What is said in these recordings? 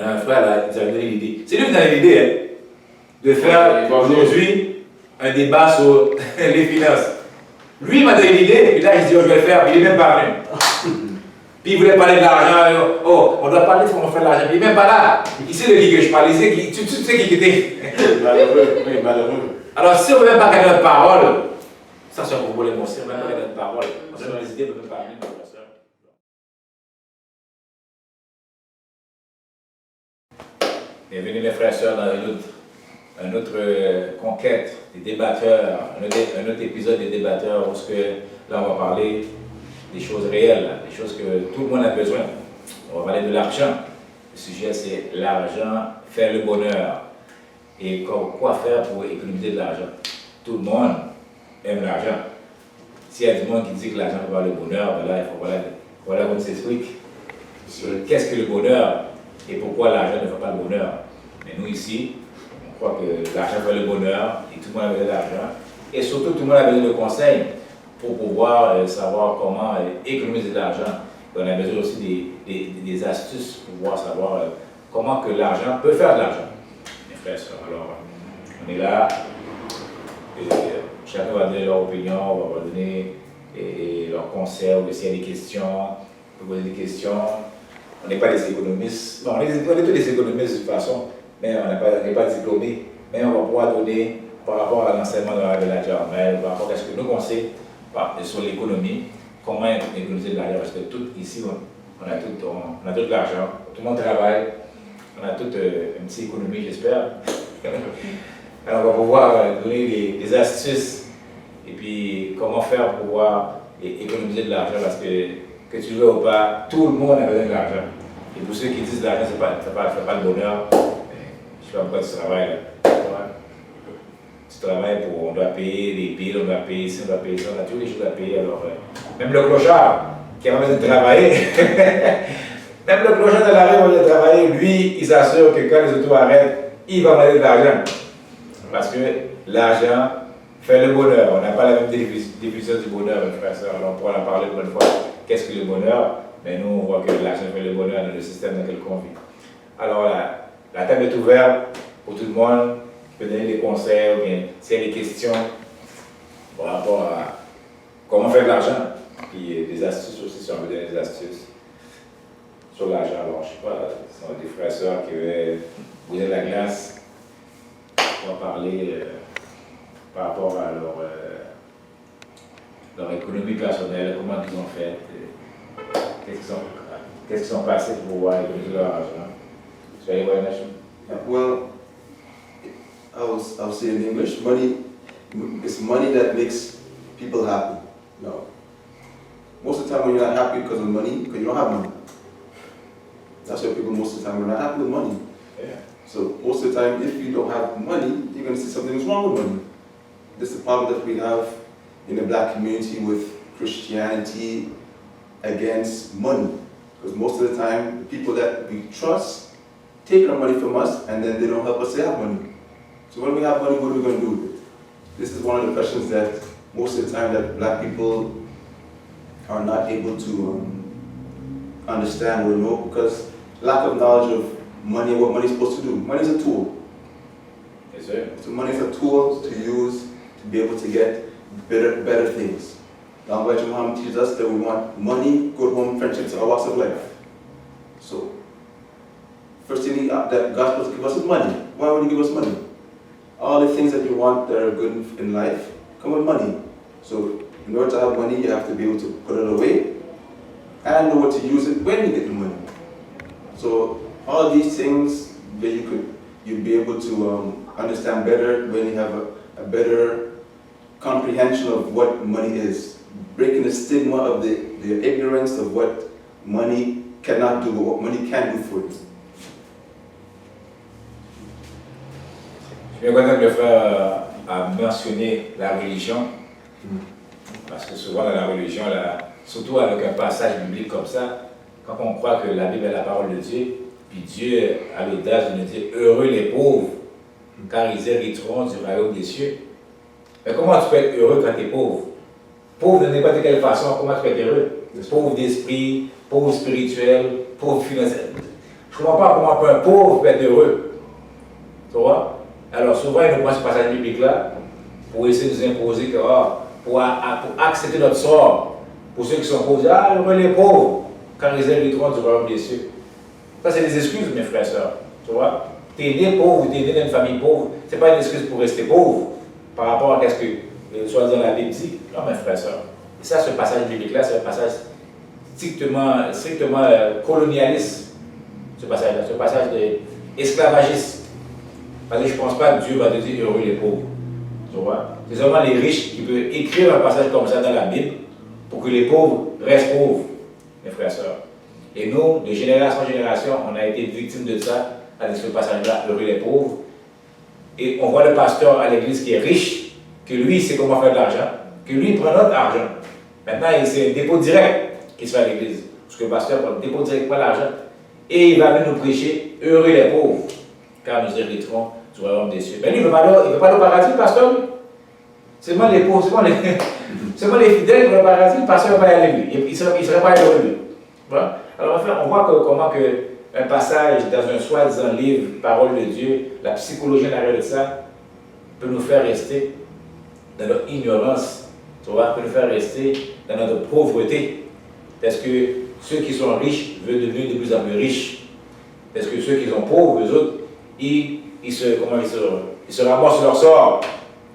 On a un frère là, qui nous a donné l'idée. C'est lui qui nous a donné l'idée, hein, de faire aujourd'hui un débat sur les finances. Lui m'a donné l'idée, et là il dit oh, je vais le faire, puis il n'est même pas venu. Puis il voulait parler de l'argent, oh, on doit parler de comment faire de l'argent, puis il n'est même pas là. Il sait de qui que je parle, tu sais qui était. Malheureux, oui, malheureux. Alors si on ne veut même pas gagner notre parole, ça c'est un problème aussi, on ne veut même pas gagner notre parole. On se donne les idées, on ne peut même pas amener notre personne. Bienvenue mes frères et sœurs dans une autre conquête des débatteurs, un autre épisode des débatteurs où là on va parler des choses réelles, des choses que tout le monde a besoin. On va parler de l'argent. Le sujet c'est l'argent fait le bonheur. Et quoi faire pour économiser de l'argent? Tout le monde aime l'argent. S'il y a du monde qui dit que l'argent fait pas le bonheur, ben là il faut voilà qu'on s'explique. Qu'est-ce que le bonheur et pourquoi l'argent ne fait pas le bonheur? Mais nous ici, on croit que l'argent fait le bonheur et tout le monde a besoin d'argent. Et surtout, tout le monde a besoin de conseils pour pouvoir savoir comment économiser de l'argent. On a besoin aussi des astuces pour pouvoir savoir comment que l'argent peut faire de l'argent. Mes frères et sœurs, alors on est là, et, chacun va donner leur opinion, on va donner leurs conseils, ou s'il y a des questions, on peut poser des questions. On n'est pas des économistes, bon, on est tous des économistes de toute façon, mais on n'est pas diplômés, mais on va pouvoir donner par rapport à l'enseignement de la Jarmel, par rapport à ce que nous on sait sur l'économie, comment économiser de l'argent, parce que tout ici, on a tout l'argent, tout le monde travaille, on a toute une petite économie, j'espère. Alors on va pouvoir donner des astuces et puis comment faire pour pouvoir économiser de l'argent, parce que tu veux ou pas, tout le monde a besoin de l'argent. Et pour ceux qui disent que l'argent ne fait pas le bonheur, je ne sais pas pourquoi tu travailles là. Tu travailles on doit payer les billes, on doit payer ci, on doit payer ça, on a toutes les choses à payer. Alors, même le clochard qui a besoin de travailler, même le clochard de la rue qui a besoin de travailler, lui, il s'assure que quand les autos arrêtent, il va demander de l'argent. Parce que l'argent fait le bonheur. On n'a pas la même définition du bonheur, mes frères et sœurs. Alors, on pourra en parler une bonne fois. Qu'est-ce que le bonheur? Mais nous, on voit que l'argent fait le bonheur dans le système dans lequel on vit. Alors, la table est ouverte pour tout le monde. Qui peut donner des conseils ou bien s'il y a des questions par rapport à comment faire de l'argent. Puis des astuces aussi, si on veut donner des astuces sur l'argent. Alors, je ne sais pas, si on a des frères et sœurs qui veulent bouger la glace, on va parler par rapport à leur économie personnelle, comment ils ont fait, qu'est-ce qu'ils ont passé pour pouvoir économiser leur argent. So anyway, Well, I'll say in English, money, it's money that makes people happy. No. Most of the time when you're not happy because of money, because you don't have money. That's why people most of the time are not happy with money. Yeah. So most of the time, if you don't have money, you're going to see something is wrong with money. This is the problem that we have in the black community with Christianity against money. Because most of the time, the people that we trust take our money from us and then they don't help us to have money. So when we have money, what are we going to do with it? This is one of the questions that most of the time that black people are not able to understand or know, because lack of knowledge of money and what money is supposed to do. Money is a tool. Yes, sir. So money is a tool to use to be able to get better things. Now, Muhammad teaches us that we want money, good home, friendships, all walks of life. So, first thing that God's supposed to give us is money. Why would He give us money? All the things that you want that are good in life come with money. So, in order to have money, you have to be able to put it away and know what to use it when you get the money. So, all these things that you'd be able to understand better when you have a better comprehension of what money is. Breaking the stigma of the ignorance of what money cannot do, but what money can do for you. Je suis bien content que le frère a mentionné la religion, parce que souvent dans la religion, surtout avec un passage biblique comme ça, quand on croit que la Bible est la parole de Dieu, puis Dieu a l'audace de nous dire « Heureux les pauvres, car ils hériteront du royaume des cieux ». Mais comment tu peux être heureux quand tu es pauvre? Pauvre de n'importe quelle façon, comment tu peux être heureux? Pauvre d'esprit, pauvre spirituel, pauvre financier. Je ne comprends pas comment un pauvre peut être heureux. Tu vois? Alors souvent, ils nous prennent ce passage biblique-là pour essayer de nous imposer que, pour accepter notre sort. Pour ceux qui sont pauvres, heureux les pauvres, quand ils aiment les trônes du royaume des cieux. Ça, c'est des excuses, mes frères et sœurs. Tu vois? Tu es né pauvre, tu es né dans une famille pauvre. Ce n'est pas une excuse pour rester pauvre par rapport à ce que soi-disant la Bible dit. Non, mes frères et sœurs. Et ça, ce passage biblique-là, c'est un passage strictement colonialiste. Ce passage-là, ce passage esclavagiste. Parce que je ne pense pas que Dieu va te dire heureux les pauvres. Tu vois? C'est seulement les riches qui peuvent écrire un passage comme ça dans la Bible pour que les pauvres restent pauvres, mes frères et sœurs. Et nous, de génération en génération, on a été victimes de ça, avec ce passage-là, heureux les pauvres. Et on voit le pasteur à l'église qui est riche, que lui, il sait comment faire de l'argent, que lui, il prend notre argent. Maintenant, c'est un dépôt direct qui se fait à l'église. Parce que le pasteur prend le dépôt direct, prend l'argent, et il va venir nous prêcher heureux les pauvres, car nous hériterons du royaume des cieux. Mais lui, il ne veut pas aller au paradis, le pasteur, lui. Seulement les pauvres, seulement les fidèles qui vont au paradis, le pasteur va y aller, lui. Il ne serait pas heureux, lui. Voilà. Alors, enfin, on voit comment un passage dans un soi-disant livre, parole de Dieu, la psychologie en arrière de ça, peut nous faire rester dans notre ignorance, tu vois, peut nous faire rester dans notre pauvreté. Parce que ceux qui sont riches veulent devenir de plus en plus riches. Parce que ceux qui sont pauvres, eux autres, ils se ramassent sur leur sort.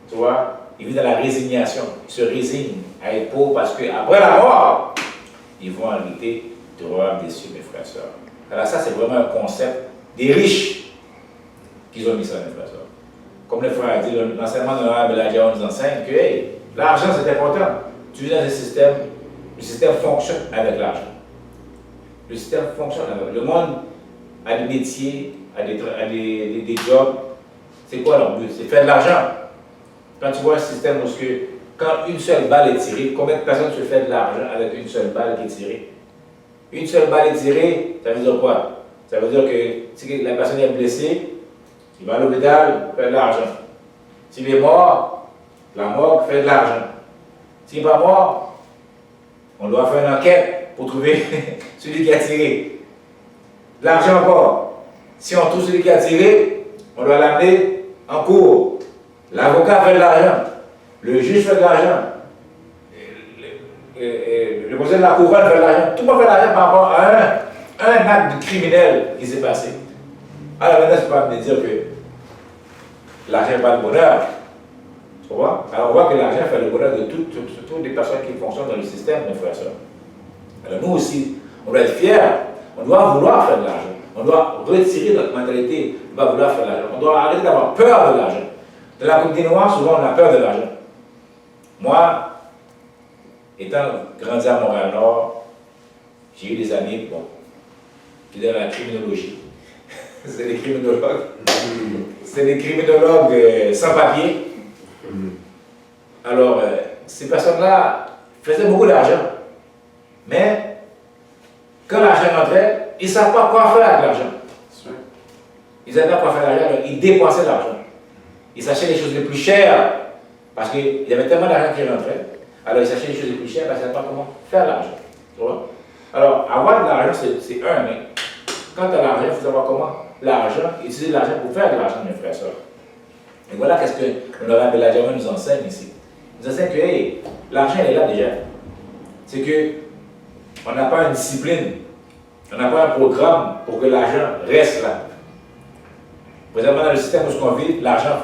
Tu vois, ils vivent dans la résignation. Ils se résignent à être pauvres parce qu'après la mort, ils vont hériter du royaume des cieux, mes frères et sœurs. Alors ça, c'est vraiment un concept des riches qui ont mis ça, mes frères et sœurs. Comme le frère a dit, l'enseignement de l'honorable Elijah nous enseigne que hey, l'argent, c'est important. Tu vis dans un système, le système fonctionne avec l'argent. Le système fonctionne avec. Le monde a des métiers, a des jobs. C'est quoi leur but? C'est faire de l'argent. Quand tu vois un système où quand une seule balle est tirée, combien de personnes se font de l'argent avec une seule balle qui est tirée? Une seule balle est tirée, ça veut dire quoi? Ça veut dire que si la personne est blessée, il va à l'hôpital, fait de l'argent. S'il est mort, la morgue fait de l'argent. S'il n'est pas mort, on doit faire une enquête pour trouver celui qui a tiré. L'argent encore. Si on trouve celui qui a tiré, on doit l'amener en cours. L'avocat fait de l'argent. Le juge fait de l'argent. Le président de la couronne fait de l'argent. Tout le monde fait de l'argent par rapport à un acte criminel qui s'est passé. Alors maintenant, je ne peux pas me dire que l'argent n'est pas le bonheur. Tu vois? Alors on voit que l'argent fait le bonheur de toutes les personnes qui fonctionnent dans le système, mes frères et sœurs. Alors nous aussi, on doit être fiers. On doit vouloir faire de l'argent. On doit retirer notre mentalité. On doit vouloir faire de l'argent. On doit arrêter d'avoir peur de l'argent. Dans la communauté noire, souvent, on a peur de l'argent. Moi, étant grandi à Montréal-Nord, j'ai eu des amis, qui étaient dans la criminologie. C'est des criminologues. C'est des criminologues sans papier. Alors, ces personnes-là faisaient beaucoup d'argent. Mais, quand l'argent rentrait, ils ne savent pas quoi faire avec l'argent. Ils ne savaient pas quoi faire avec l'argent, ils dépensaient l'argent. Ils s'achetaient les choses les plus chères, parce qu'il y avait tellement d'argent qui rentrait. Alors ils s'achetaient les choses les plus chères parce qu'ils ne savaient pas comment faire l'argent. Tu vois? Alors, avoir de l'argent, c'est un, mais quand tu as l'argent, il faut savoir comment utiliser l'argent pour faire de l'argent, mes frères et sœurs. Et voilà qu'est-ce que l'honorable Elijah nous enseigne ici. Il nous enseigne que hey, l'argent est là déjà. C'est que on n'a pas une discipline, on n'a pas un programme pour que l'argent reste là. Présentement, dans le système où on vit, l'argent,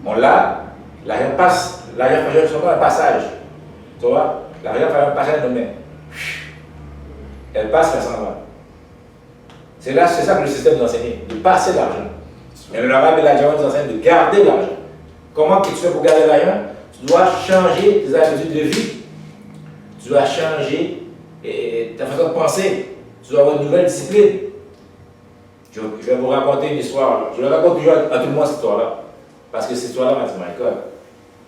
on l'a, l'argent passe, l'argent fait seulement un passage. Tu vois? L'argent fait un passage de main. Elle passe, elle s'en va. C'est ça que le système nous enseigne, de passer l'argent. Et l'honorable Elijah nous enseigne de garder l'argent. Comment tu fais pour garder l'argent? Tu dois changer tes habitudes de vie. Tu dois changer ta façon de penser. Tu dois avoir une nouvelle discipline. Je vais vous raconter une histoire. Je le raconte toujours à tout le monde cette histoire-là. Parce que cette histoire-là m'a dit, my God,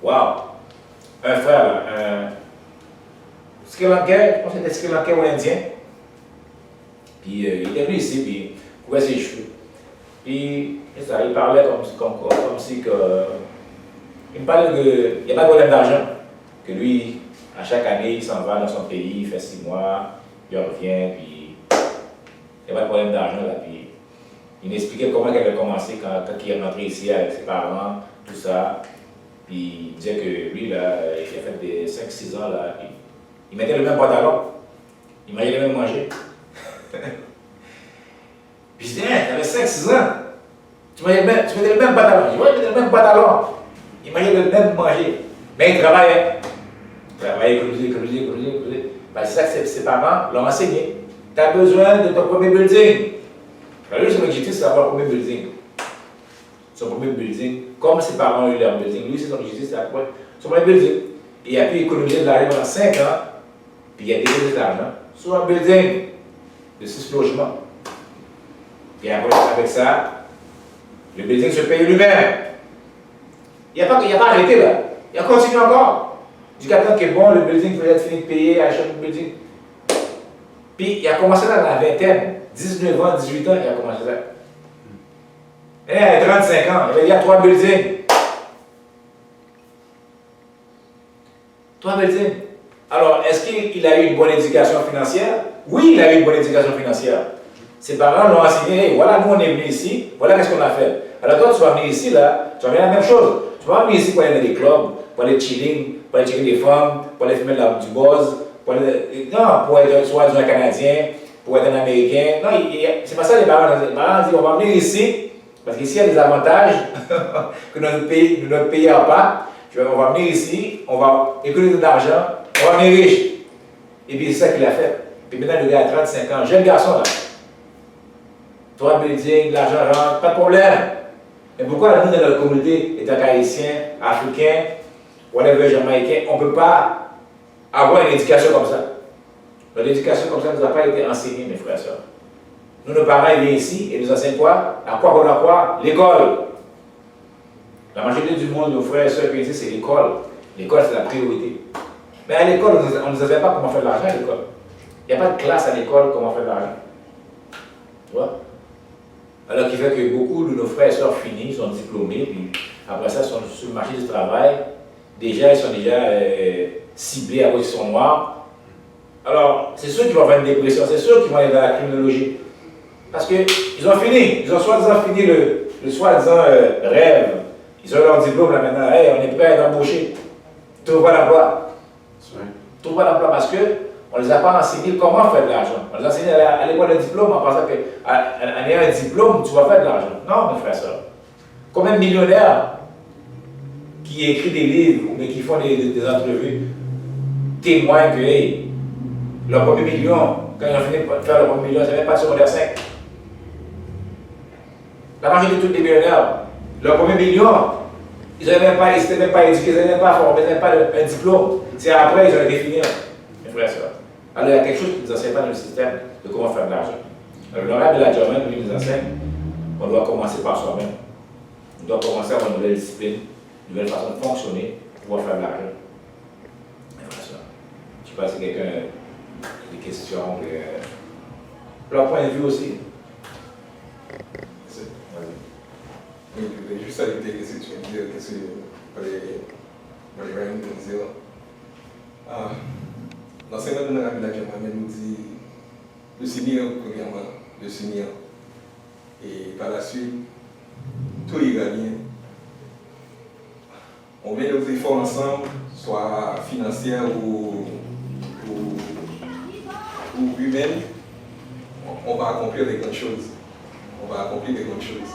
waouh! Un frère, un Sri Lankais, je pense que c'était Sri Lankais ou Indien. Puis il était venu ici, puis il couvrait ses cheveux. Puis ça, il parlait comme si que. Il me parlait de. Il n'y a pas de problème d'argent. Que lui, à chaque année, il s'en va dans son pays, il fait 6 mois, il revient, puis il n'y a pas de problème d'argent là. Puis Il m'expliquait comment elle avait commencé quand il est rentré ici avec ses parents, tout ça. Puis il disait que lui, là, il a fait des 5-6 ans, là, il mettait le même pantalon. Il mangeait le même manger. Puis je dis, hein, t'avais 5-6 ans. Tu mettais le même pantalon. Je dis, ouais, il mettait le même pantalon. Il mangeait le même manger. Mais il travaillait. Il travaillait, économisait. Ben, c'est ça que ses parents l'ont enseigné. Tu as besoin de ton premier building. Alors lui, son objectif, c'est d'avoir le premier building. Son premier building, comme ses parents ont eu leur building, lui, c'est son objectif, c'est d'avoir son premier building. Et il a pu économiser de l'argent pendant 5 ans, puis il a dépensé de l'argent sur un building de 6 logements. Et après, avec ça, le building se paye lui-même. Il n'a pas arrêté là. Il a continué encore. Jusqu'à temps que bon, le building peut être fini de payer, acheter le building. Puis il a commencé là dans la vingtaine, 19 ans, 18 ans, il a commencé ça. Et à 35 ans, il y a 3 buildings. 3 buildings. Alors, est-ce qu'il a eu une bonne éducation financière? Oui, il a eu une bonne éducation financière. Ses parents l'ont enseigné, hey, voilà, nous on est venus ici, voilà qu'est-ce qu'on a fait. Alors toi, tu vas venir ici, là, tu vas venir la même chose. Tu vas venir ici pour aller dans des clubs, pour aller chilling, pour aller checker des femmes, pour aller fumer du buzz, pour être soit un Canadien, pour être un Américain. Non, c'est pas ça les parents. Les parents disent, on va venir ici, parce qu'ici il y a des avantages que notre pays n'a pas. On va venir ici, on va économiser de l'argent, on va venir riche. Et puis c'est ça qu'il a fait. Puis maintenant, le gars a 35 ans, jeune garçon là. 3 buildings, l'argent rentre, pas de problème. Mais pourquoi nous, dans notre communauté, étant haïtiens, africains, whatever, jamaïcains, on ne peut pas avoir une éducation comme ça? Notre éducation comme ça ne nous a pas été enseignée, mes frères et sœurs. Nous, nos parents, ils viennent ici et nous enseignent quoi? À quoi qu'on a quoi? L'école. La majorité du monde, nos frères et sœurs qui disent, c'est l'école. L'école, c'est la priorité. Mais à l'école, on ne nous enseigne pas comment faire de l'argent à l'école. Il n'y a pas de classe à l'école, comment faire de l'argent. Tu vois? Alors qui fait que beaucoup de nos frères et sœurs finissent, sont diplômés, puis après ça, ils sont sur le marché du travail. Déjà, ils sont déjà ciblés à cause qu'ils sont noirs. Alors, c'est sûr qu'ils vont avoir une dépression, c'est sûr qu'ils vont aller dans la criminologie. Parce qu'ils ont fini, ils ont soi-disant fini le soi-disant rêve. Ils ont leur diplôme là maintenant, hey, on est prêt à embaucher. Ils ne trouvent pas d'emploi. Ils ne trouvent pas d'emploi parce qu'on ne les a pas enseigné comment faire de l'argent. On les a enseigné à l'école de diplôme en pensant qu'en ayant un diplôme, tu vas faire de l'argent. Non, mes frères et sœurs. Combien de millionnaires qui écrivent des livres ou qui font des entrevues témoignent que hey, leur premier million, quand ils ont fini de faire leur premier million, c'est même pas secondaire 5. La majorité de tous les millionnaires, leur premier million, ils n'étaient même pas éduqués, ils n'étaient même pas formés, ils n'avaient pas un diplôme. C'est après ils ont été finis, mes frères et sœurs. Alors il y a quelque chose qui ne nous enseigne pas dans le système de comment faire de l'argent. Alors l'honorable de la Germaine, lui, nous enseigne, on doit commencer par soi-même. On doit commencer à avoir une nouvelle discipline, une nouvelle façon de fonctionner pour pouvoir faire de l'argent. Mes frères et sœurs. Je ne sais pas si quelqu'un a des questions, leur point de vue aussi. Oui, je voulais juste ajouter ce que tu viens de dire, qu'est-ce que Ryan vient de dire. L'enseignement de l'honorable de la Germaine nous dit de s'unir, premièrement, de s'unir. Et par la suite, tout ira bien. On met nos efforts ensemble, soit financiers ou humains, on va accomplir des grandes choses. On va accomplir des grandes choses.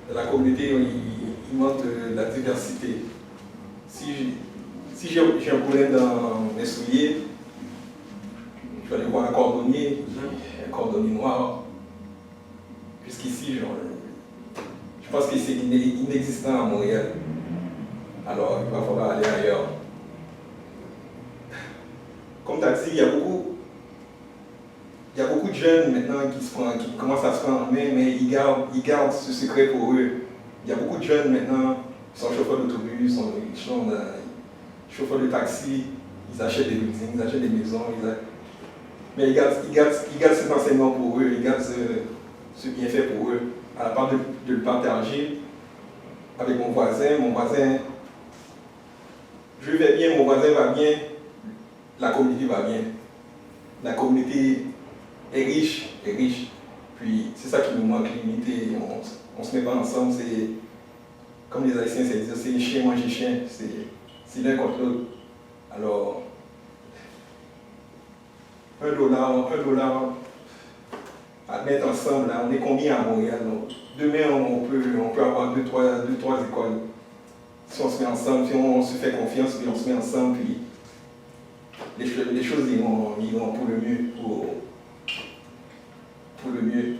Dans la communauté, il manque de la diversité. Si j'ai un problème dans mes souliers, je vais aller voir un cordonnier noir. Puisqu'ici, je pense que c'est inexistant à Montréal. Alors, il va falloir aller ailleurs. Comme tu as dit, il y a beaucoup de jeunes maintenant qui commencent à se prendre en main, mais ils gardent ce secret pour eux. Il y a beaucoup de jeunes maintenant qui sont chauffeurs d'autobus, ils sont chauffeurs de taxi, ils achètent des buildings, ils achètent des maisons, mais ils gardent cet enseignement pour eux, ils gardent ce bienfait pour eux. À la part de le partager avec mon voisin, je vais bien, mon voisin va bien, la communauté va bien. La communauté est riche. Puis c'est ça qui nous manque, l'unité. On se met pas ensemble, c'est comme les Haïtiens, c'est chien manger chien, c'est l'un contre l'autre. Alors, $1 à mettre ensemble, là, on est combien à Montréal? Donc, demain, on peut avoir deux, trois écoles. Si on se met ensemble, si on se fait confiance, puis on se met ensemble, puis les choses iront pour le mieux, pour le mieux.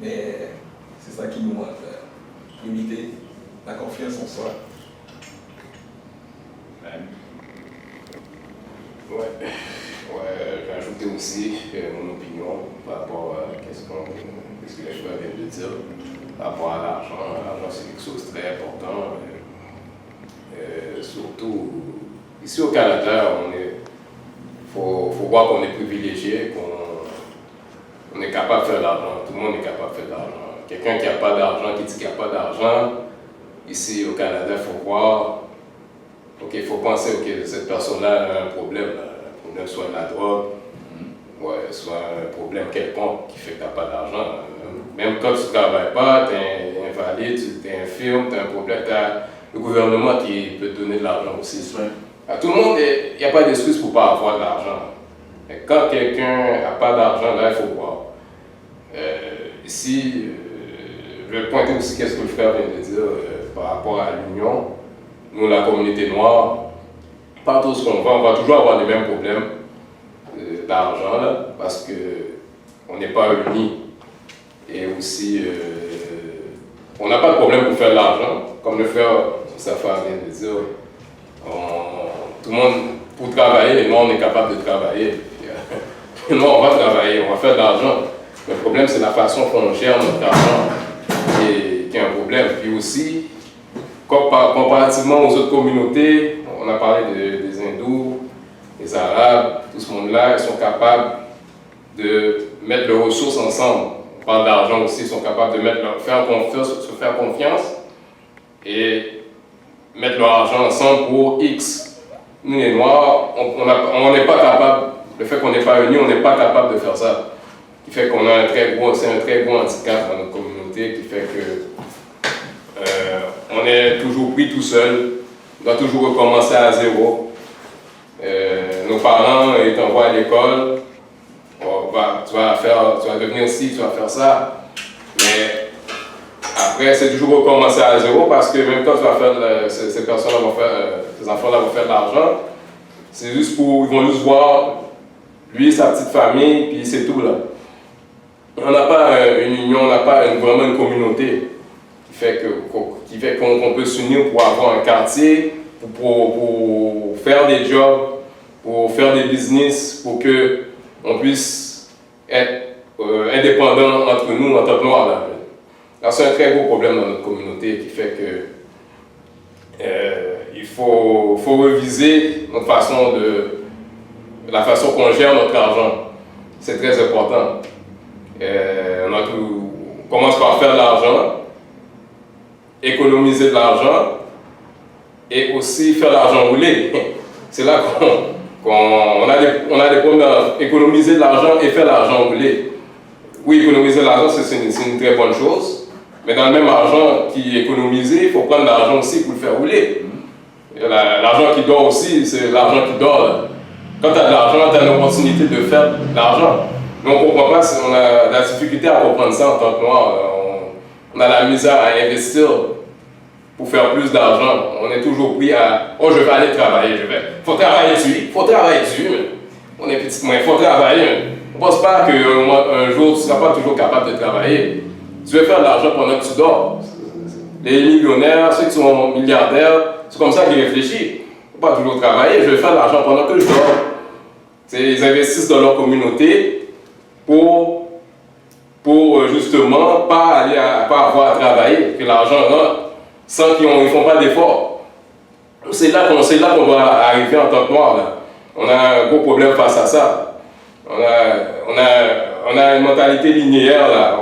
Mais c'est ça qui nous manque, l'unité, la confiance en soi. Ouais, j'ai ajouté aussi mon opinion par rapport à ce que les joueurs viennent de dire. Par rapport à l'argent, c'est quelque chose de très important. Surtout ici au Canada, faut voir qu'on est privilégié, qu'on est capable de faire de l'argent. Tout le monde est capable de faire de l'argent. Quelqu'un qui n'a pas d'argent, qui dit qu'il n'y a pas d'argent, ici au Canada, il faut voir. Ok, il faut penser que cette personne-là a un problème soit de la drogue, soit un problème quelconque qui fait que tu n'as pas d'argent. Même quand tu ne travailles pas, tu es invalide, tu es infirme, tu as un problème, tu as le gouvernement qui peut te donner de l'argent aussi. À tout le monde, il n'y a pas d'excuse pour ne pas avoir de l'argent. Quand quelqu'un n'a pas d'argent, là, il faut voir. Ici, je vais pointer aussi ce que le frère vient de dire par rapport à l'union. Nous, la communauté noire, partout où on va toujours avoir les mêmes problèmes d'argent, parce qu'on n'est pas unis. Et aussi, on n'a pas de problème pour faire de l'argent. Comme le frère Safa vient de dire, tout le monde, pour travailler, nous, on est capable de travailler. Nous, on va travailler, on va faire de l'argent. Le problème, c'est la façon qu'on gère notre argent qui est un problème. Puis aussi, comparativement aux autres communautés, on a parlé des hindous, des arabes, tout ce monde-là, ils sont capables de mettre leurs ressources ensemble. On parle d'argent aussi, ils sont capables de se faire confiance et mettre leur argent ensemble pour X. Nous les Noirs, on n'est pas capable, le fait qu'on n'est pas unis, on n'est pas capable de faire ça. Qui fait qu'on a c'est un très gros handicap dans notre communauté, qui fait que on est toujours pris tout seul, on doit toujours recommencer à zéro. Nos parents, ils t'envoient à l'école, tu vas devenir ci, tu vas faire ça. Mais après, c'est toujours recommencer à zéro parce que même quand tu vas faire, ces personnes-là vont faire, ces enfants-là vont faire de l'argent, c'est juste ils vont juste voir lui, sa petite famille, puis c'est tout là. On n'a pas une union, on n'a pas vraiment une communauté qui fait qu'on peut s'unir pour avoir un quartier, pour faire des jobs, pour faire des business, pour qu'on puisse être indépendants entre nous, en tant que Noirs. Là, c'est un très gros problème dans notre communauté qui fait que il faut reviser la façon qu'on gère notre argent. C'est très important. On commence par faire de l'argent, économiser de l'argent et aussi faire de l'argent rouler. C'est là qu'on a des problèmes d'économiser de l'argent et faire de l'argent rouler. Oui, économiser de l'argent, c'est une très bonne chose, mais dans le même argent qui est économisé, il faut prendre de l'argent aussi pour le faire rouler. L'argent qui dort aussi, c'est l'argent qui dort. Là. Quand tu as de l'argent, tu as l'opportunité de faire de l'argent. Mais on ne comprend pas, on a la difficulté à comprendre ça en tant que Noir. On a la misère à investir pour faire plus d'argent. On est toujours pris à « Oh, je vais aller travailler, faut travailler dessus, on est petit, mais il faut travailler. On ne pense pas qu'un jour, tu ne seras pas toujours capable de travailler. Tu veux faire de l'argent pendant que tu dors. Les millionnaires, ceux qui sont milliardaires, c'est comme ça qu'ils réfléchissent. Il ne faut pas toujours travailler, je vais faire de l'argent pendant que je dors. Ils investissent dans leur communauté pour justement pas avoir à travailler, que l'argent rentre sans qu'ils ne font pas d'efforts. C'est là qu'on va arriver en tant que Noirs. Là. On a un gros problème face à ça. On a une mentalité linéaire là.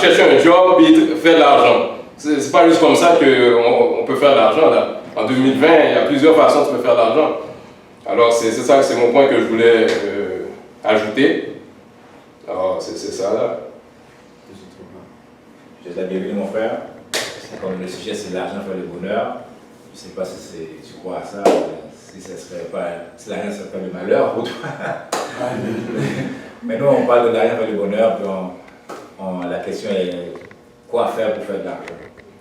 Chercher un job et faire de l'argent. C'est pas juste comme ça qu'on peut faire de l'argent là. En 2020, il y a plusieurs façons de faire de l'argent. Alors c'est ça, c'est mon point que je voulais ajouter. Alors, c'est ça là. Je te la bienvenue, mon frère. Comme le sujet, c'est l'argent fait le bonheur. Je ne sais pas si tu crois à ça, si l'argent ne serait pas le malheur pour toi. Mais nous, on parle de l'argent fait le bonheur, puis la question est quoi faire pour faire de l'argent,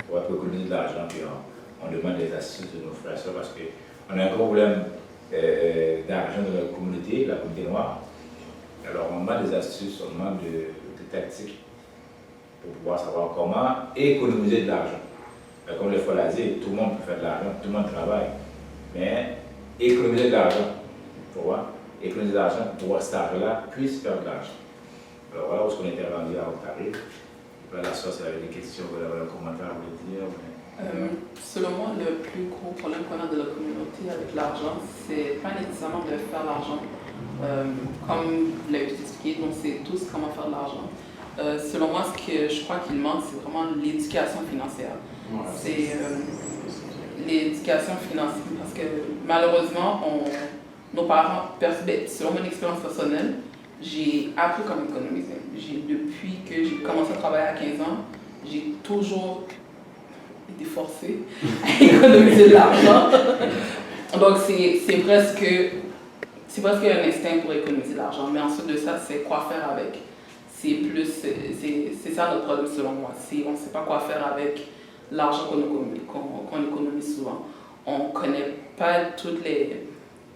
pour économiser de l'argent, puis on demande des astuces de nos frères et sœurs parce qu'on a un gros problème d'argent dans la communauté noire. Alors on demande des astuces, on demande des tactiques pour pouvoir savoir comment économiser de l'argent. Comme le fois l'a dit, tout le monde peut faire de l'argent, tout le monde travaille, mais économiser de l'argent, tu vois, économiser de l'argent pour pouvoir cet argent-là puisse faire de l'argent. Alors voilà où est-ce qu'on était rendu à Ontario. La soeur, si elle avait des questions, vous avez un commentaire à vous dire. Selon moi, le plus gros problème qu'on a de la communauté avec l'argent, c'est pas nécessairement de faire l'argent. Comme vous l'avez expliqué, donc c'est tous comment faire de l'argent. Selon moi, ce que je crois qu'il manque, c'est vraiment l'éducation financière. Ouais, c'est l'éducation financière, parce que malheureusement, nos parents, selon mon expérience personnelle, j'ai appris comment économiser. Depuis que j'ai commencé à travailler à 15 ans, j'ai toujours été forcée à économiser de l'argent. Donc c'est presque un instinct pour économiser de l'argent. Mais ensuite de ça, c'est quoi faire avec. C'est ça notre problème selon moi. On ne sait pas quoi faire avec l'argent qu'on économise souvent. On ne connaît pas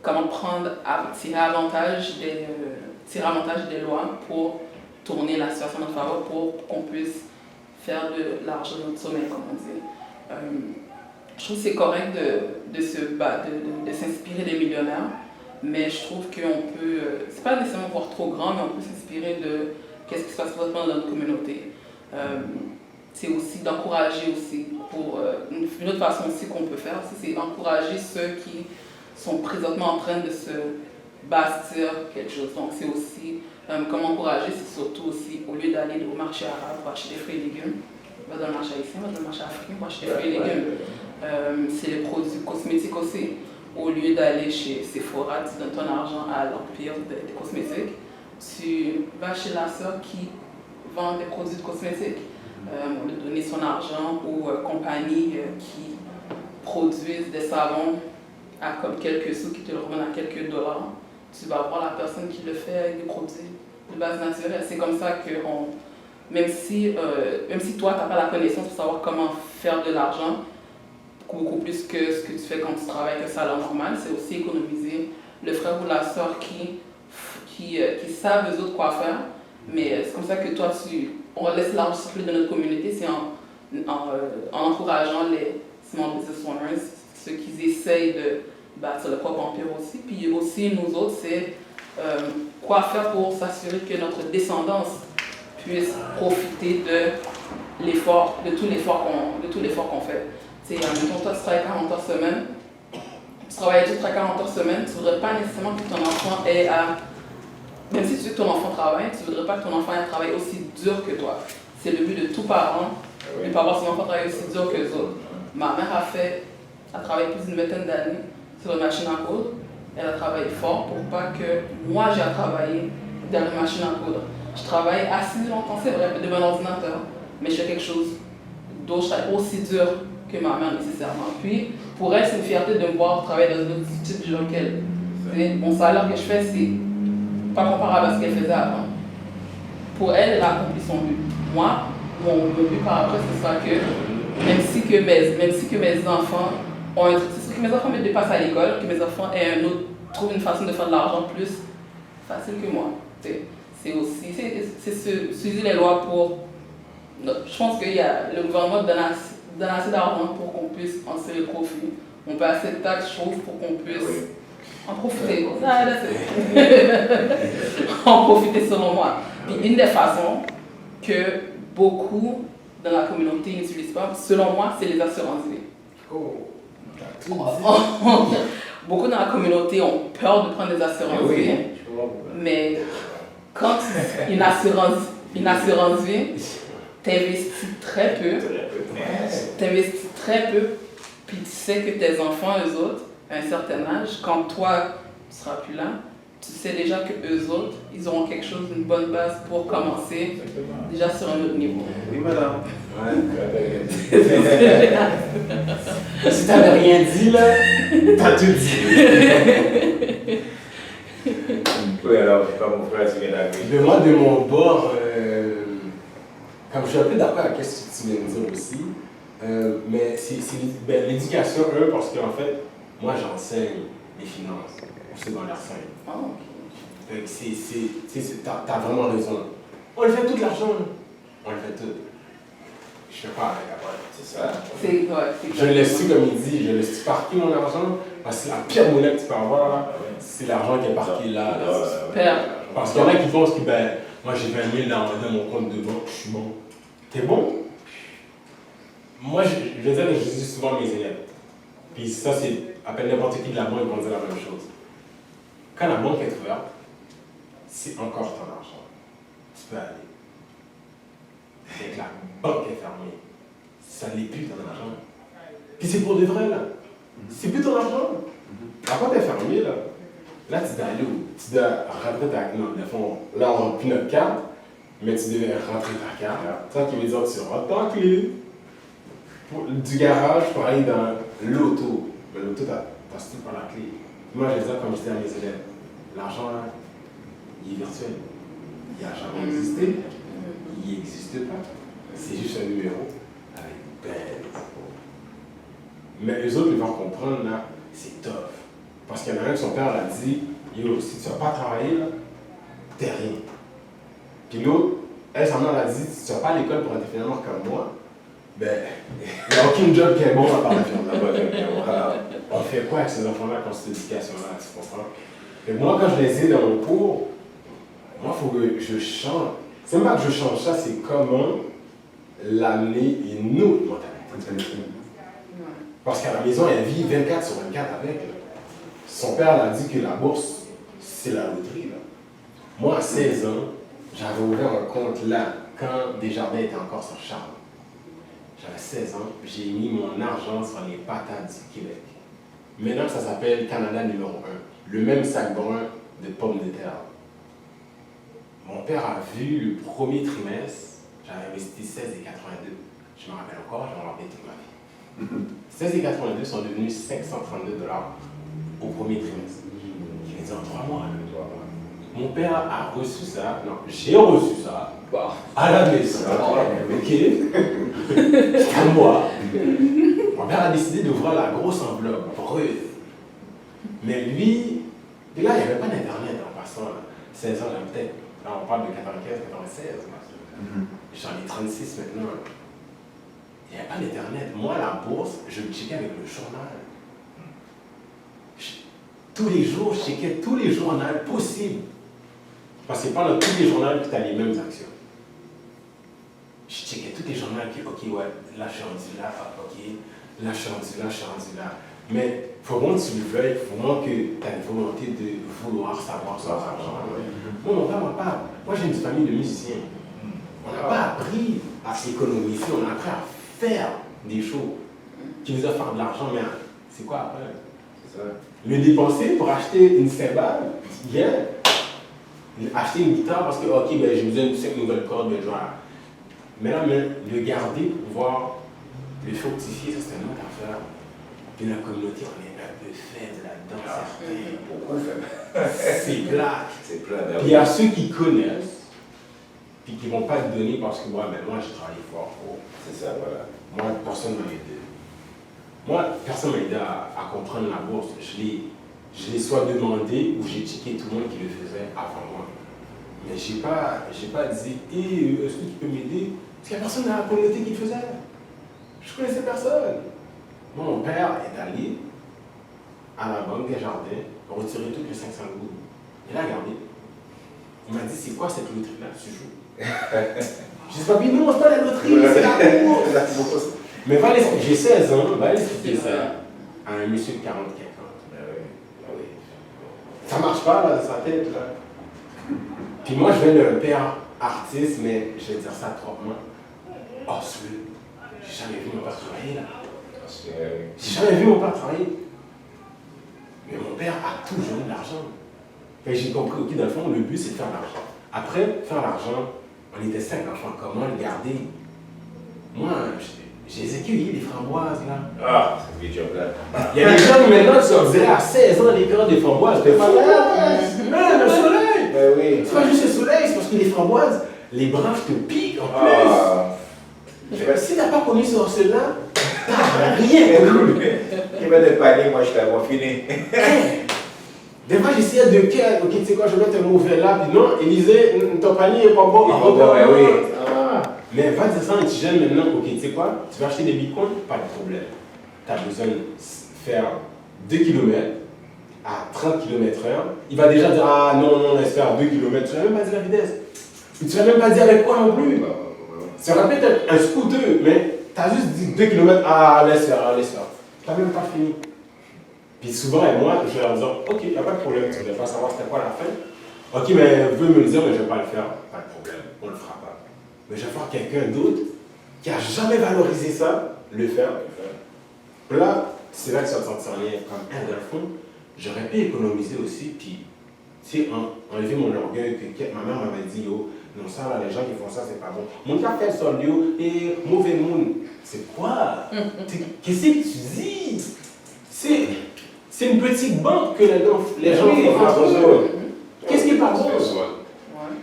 comment tirer avantage des lois pour tourner la situation en notre faveur pour qu'on puisse faire de l'argent de notre sommeil, comme on dit. Je trouve que c'est correct de s'inspirer des millionnaires, mais je trouve qu'on peut, c'est pas nécessairement voir trop grand, mais on peut s'inspirer de qu'est-ce qui se passe présentement dans notre communauté. C'est aussi d'encourager aussi, une autre façon aussi qu'on peut faire, c'est encourager ceux qui sont présentement en train de se bâtir quelque chose. Donc c'est aussi, comment encourager, c'est surtout aussi, au lieu d'aller au marché arabe pour acheter des fruits et légumes, va dans le marché haïtien, va dans le marché africain pour acheter des fruits et légumes. C'est les produits cosmétiques aussi. Au lieu d'aller chez Sephora, tu donnes ton argent à l'empire des cosmétiques, tu vas chez la sœur qui vend des produits de cosmétiques. On lui donner son argent aux compagnies qui produisent des savons à comme quelques sous, qui te le revendent à quelques dollars. Tu vas voir la personne qui le fait avec des produits de base naturelle. C'est comme ça que même si toi, tu n'as pas la connaissance pour savoir comment faire de l'argent, beaucoup plus que ce que tu fais quand tu travailles avec un salaire normal, c'est aussi économiser le frère ou la soeur qui savent eux autres quoi faire. Mais c'est comme ça que toi, on laisse l'argent circuler dans notre communauté, c'est en encourageant les small business owners, ceux qui essayent de bâtir leur propre empire aussi. Puis aussi, nous autres, c'est quoi faire pour s'assurer que notre descendance puisse profiter de l'effort, de tout l'effort qu'on fait. Mettons, toi, tu travailles 40 heures semaine, tu travailles 40 heures semaine, tu ne voudrais pas nécessairement que ton enfant ait à... Même si tu veux que ton enfant travaille, tu ne voudrais pas que ton enfant ait à travailler aussi dur que toi. C'est le but de tout parent, de ne pas voir son enfant travailler aussi dur que les autres. Ma mère a travaillé plus d'une vingtaine d'années sur une machine à coudre. Elle a travaillé fort pour pas que moi j'ai à travailler dans la machine à coudre. Je travaille assez longtemps, c'est vrai, devant l'ordinateur, mais je fais quelque chose d'autre, je travaille aussi dur que ma mère nécessairement. Puis, pour elle, c'est une fierté de me voir travailler dans un autre type de job qu'elle. Mon salaire que je fais, c'est pas comparable à ce qu'elle faisait avant. Pour elle, elle a accompli son but. Moi, mon but par après, c'est ça que, même si que mes enfants ont un truc, c'est sûr que mes enfants me dépassent à l'école, que mes enfants trouvent une façon de faire de l'argent plus facile que moi. C'est aussi, c'est suivre les lois pour... Je pense que le gouvernement donne assez d'argent pour qu'on puisse en tirer profit. On paie assez de taxes, je trouve, pour qu'on puisse en profiter. En profiter selon moi. Puis une des façons que beaucoup dans la communauté n'utilisent pas, selon moi, c'est les assurances vie. Beaucoup dans la communauté ont peur de prendre des assurances vie, mais quand une assurance vie, t'investis très peu, puis tu sais que tes enfants, eux autres, à un certain âge, quand toi, tu ne seras plus là, tu sais déjà que eux autres, ils auront quelque chose, une bonne base pour commencer Exactement. déjà sur un autre niveau. Oui, madame. Si t'avais rien dit, là, t'as tout dit. Oui, alors, comme mon frère, tu viens d'arriver. Mais moi, de mon bord, comme je suis un peu d'accord avec ce que tu viens de dire aussi, mais c'est l'éducation, parce qu'en fait, moi, j'enseigne les finances au secondaire 5. Ah, ok. Fait que t'as vraiment raison. On le fait tout l'argent, là. On le fait tout. Je fais pas avec après. C'est ça. Je laisse-tu, comme il dit, je laisse-tu parquer mon argent, parce que la pire monnaie que tu peux avoir, là, c'est l'argent qui est parqué là. Super. Parce qu'il y en a qui pensent que, ben, moi j'ai 20 000 dans mon compte de banque, je suis bon. T'es bon? Moi, je veux dire, je dis souvent à mes élèves, puis ça, c'est à peine n'importe qui de la banque, ils vont dire la même chose. Quand la banque est ouverte, c'est encore ton argent. Tu peux aller. Dès que la banque est fermée, ça n'est plus ton argent. Puis c'est pour de vrai, là. C'est plus ton argent. La porte est fermée, là. Là, tu dois aller où? Tu dois rentrer ta carte. Non, là, on rentre plus notre carte, mais tu devais rentrer ta carte. Ça qui veut dire que tu rentres ta clé du garage pour aller dans l'auto. Mais l'auto, t'as stické par la clé. Moi, je dis comme je dis à mes élèves, l'argent, là, il est virtuel. Il n'a jamais existé. Il n'existe pas. C'est juste un numéro avec ben. Mais eux autres, ils vont comprendre, là, c'est tough. Parce qu'il y en a un, son père l'a dit, yo, si tu ne vas pas travailler, là, t'es rien. Puis l'autre, sa mère l'a dit, si tu ne vas pas à l'école pour être infirmière comme moi, ben, il n'y a aucun job qui est bon à part l'infirmière. On fait quoi avec ces enfants-là quand cette éducation-là, tu comprends? Et moi, quand je les ai dans mon cours, moi, il faut que je change. C'est même pas que je change ça, c'est comment l'amener une autre mentalité. Parce qu'à la maison, elle vit 24 sur 24 avec. Là. Son père l'a dit que la bourse, c'est la loterie. Là. Moi, à 16 ans, j'avais ouvert un compte là, quand Desjardins était encore sur Charles. J'avais 16 ans, j'ai mis mon argent sur les patates du Québec. Maintenant, ça s'appelle Canada numéro 1. Le même sac brun de pommes de terre. Mon père a vu le premier trimestre, j'avais investi 16,82. Je me rappelle encore, je me rappelle toute ma vie. 16,82 sont devenus 532 $ au premier trimestre. Je vais dire en 3 mois. Mon père a reçu ça, non, j'ai reçu ça à la maison. Ok. À moi. Mon père a décidé d'ouvrir la grosse enveloppe brune. Mais lui, et là, il n'y avait pas d'internet en passant. Là. 16 ans, là, peut-être. Là, on parle de 95, 96. J'en ai 36 maintenant. Il n'y avait pas d'internet. Moi, la bourse, je me checkais avec le journal. Tous les jours, je checkais tous les journaux possibles. Parce que pendant tous les journaux, tu as les mêmes actions. Je checkais tous les journaux qui, ok, ouais, là je suis rendu là, ok, là je suis rendu là, je suis rendu là. Mais il faut vraiment que tu le veuilles, il faut vraiment que tu aies une volonté de vouloir savoir ça. Moi, mon père m'a pas. Moi, j'ai une famille de musiciens. On n'a pas appris à s'économiser, on a appris à faire des choses qui nous offrent faire de l'argent, mais c'est quoi après? C'est ça. Le dépenser pour acheter une cymbale, bien. Acheter une guitare parce que, ok, ben, j'ai besoin de 5 nouvelles cordes de joueur. Mais là, le garder pour pouvoir le fructifier, ça c'est une autre affaire. Puis la communauté, on est un peu faible là-dedans, certains. Beaucoup fait. C'est plat. C'est plat. Puis il y a ceux qui connaissent, puis qui ne vont pas te donner parce que moi, ben, moi j'ai travaillé fort pour. C'est ça, voilà. Moi, personne ne m'a aidé. Moi, personne ne m'a aidé à comprendre la bourse. Je l'ai soit demandé ou j'ai checké tout le monde qui le faisait avant moi. Mais je n'ai pas dit, hey, est-ce que tu peux m'aider? Parce qu'il n'y a personne dans la communauté qui le faisait. Je ne connaissais personne. Moi, mon père est allé à la banque Desjardins pour retirer toutes les 500 gouttes. Il a regardé. Il m'a dit, c'est quoi cette loterie-là que tu joues? Je dis, papi, non, c'est pas la loterie, c'est la bourse. Mais j'ai 16 ans, va expliquer ça à un monsieur de 40 quelques ans. Oui. Ça marche pas là, dans sa tête. Là. Puis moi, je viens d'un père artiste, mais je vais dire ça proprement. Oh, j'ai jamais vu mon père travailler là. J'ai jamais vu mon père travailler. Mais mon père a toujours eu de l'argent. Fait que j'ai compris, ok, dans le fond, le but c'est de faire l'argent. Après, faire l'argent, on était 5 enfants, comment le garder? Moi, j'ai cueilli des framboises là. Ah, c'est vieux job là. Il y a des gens maintenant qui se disaient à 16 ans l'écran des framboises. C'était pas là. Le soleil! Ben oui. C'est pas juste le soleil, c'est parce que les framboises, les branches te piquent en plus. Ah. Si t'as pas connu ce là t'as rien connu. Il va te panier, moi je t'avais fini. Des fois, j'essayais de quête, ok, tu sais quoi, je vais mettre un mauvais là, puis non, Élisée, ton panier est pas bon. Il est pas bon, oui. Ah. Mais va dire ça à un petit jeune maintenant, ok, tu sais quoi, tu vas acheter des bitcoins, pas de problème. Tu as besoin de faire 2 km à 30 km/h. Il va déjà dire, ah non, laisse faire 2 km, tu vas même pas dire la vitesse. Et tu vas même pas dire avec quoi non plus. Ça va peut-être un scooter, mais tu as juste dit 2 km, ah laisse faire. Tu n'as même pas fini. Puis souvent, et moi, je vais leur dire, ok, il n'y a pas de problème, tu ne voulais pas savoir c'était quoi la fin. Ok, mais vous pouvez me le dire, mais je ne vais pas le faire. Pas de problème, on ne le fera pas. Mais je vais voir quelqu'un d'autre qui n'a jamais valorisé ça, le faire. Là, c'est là que ça va te sentir bien. Comme, dans le fond, j'aurais pu économiser aussi, puis, tu sais, enlever mon orgueil que ma mère m'avait dit, yo, non, ça, là, les gens qui font ça, c'est pas bon. Mon café sol, yo, et mauvais monde. C'est quoi? Qu'est-ce que tu dis? C'est une petite banque que les gens font. Qu'est-ce qui est pas bon?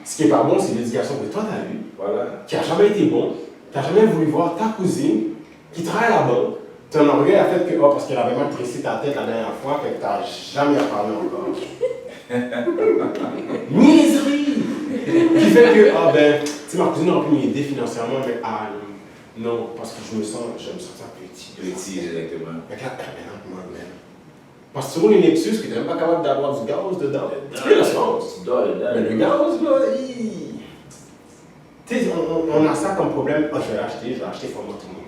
Ce qui est pas bon, c'est l'éducation que toi t'as eue, Voilà. qui a jamais été bon. Tu n'as jamais voulu voir ta cousine qui travaille à la banque. Tu as un orgueil à fait que, parce qu'elle avait mal tressé ta tête la dernière fois, que tu n'as jamais reparlé encore. Niaiserie! Qui fait que, tu sais, ma cousine aurait pu m'aider financièrement, mais non, parce que je me sens petit. Petit, exactement. Mais là, même. Parce que tu roules une Nexus que tu n'es même pas capable d'avoir du gaz dedans. Tu peux l'assurance. Mais le gaz, là, tu sais, on a ça comme problème. Ah, je vais acheter pour moi tout le monde.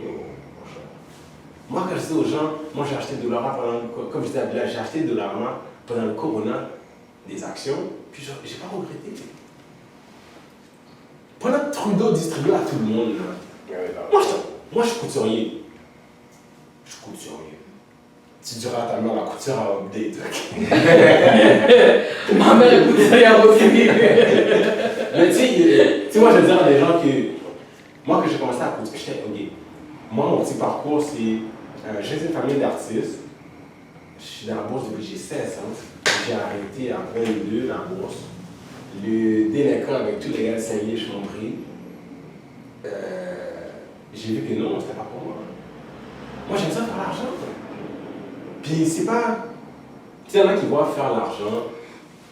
Moi, quand je dis aux gens, moi j'ai acheté de l'Orama pendant, comme je disais à Bilal, j'ai acheté de l'Orama pendant le Corona, des actions, puis j'ai pas regretté. Pendant que Trudeau distribuait à tout le monde, là, moi je suis couturier. Tu diras à ta mère, la couture a update. Ma mère est couturière aussi. Mais tu sais, moi je veux dire à des gens que, moi que j'ai commencé à couture, j'étais ok. Moi, mon petit parcours, c'est, j'ai une famille d'artistes. Je suis dans la bourse depuis que j'ai 16 ans. J'ai arrêté à 22 dans la bourse. Le délinquant avec tous les gars de Saint-Louis, je m'en prie. J'ai vu que non, c'était pas pour moi. Moi, j'aime ça faire l'argent. Puis c'est pas. Tu sais, il y en a qui voient faire l'argent.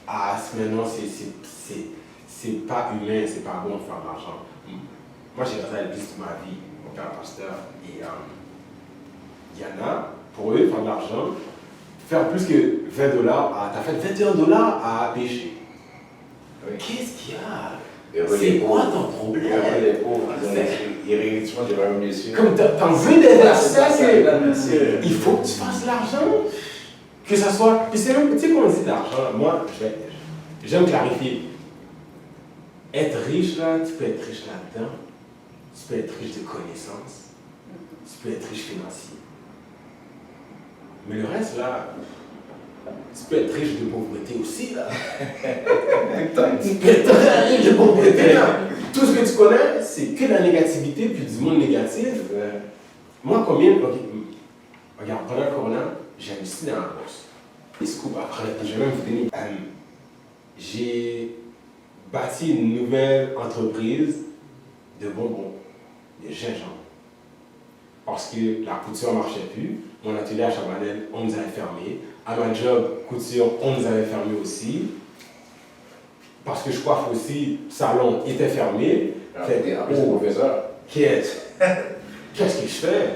Ah, maintenant, c'est pas humain, c'est pas bon de faire l'argent. Moi, j'ai resté à l'église toute ma vie, mon père pasteur. Et il y en a, pour eux, faire de l'argent, faire plus que 20 $, t'as fait 21 $ à pêcher. Oui. Qu'est-ce qu'il y a? C'est C'est quoi ton problème? Les pauvres, ils réunissent du royaume des cieux. Comme t'en veux des versets Monsieur. il faut que tu fasses l'argent. Que ça soit. Puis c'est même, tu sais, quand on dit l'argent, moi, j'aime clarifier. Être riche, là, tu peux être riche là-dedans. Tu peux être riche de connaissances. Tu peux être riche financier. Mais le reste, là, tu peux être riche de pauvreté aussi, là. Tu peux être très riche de pauvreté, là. Tout ce que tu connais, c'est que la négativité puis du monde négatif. Moi, combien. Ok, regarde, pendant le corona, j'ai investi dans la bourse. Les scoops après, je vais même vous donner. J'ai bâti une nouvelle entreprise de bonbons, de gingembre. Parce que la couture ne marchait plus. Mon atelier à Chabanel, on nous avait fermé. À ma job, couture, on nous avait fermé aussi. Parce que je coiffe aussi, salon était fermé. Professeur. Qu'est-ce que je fais?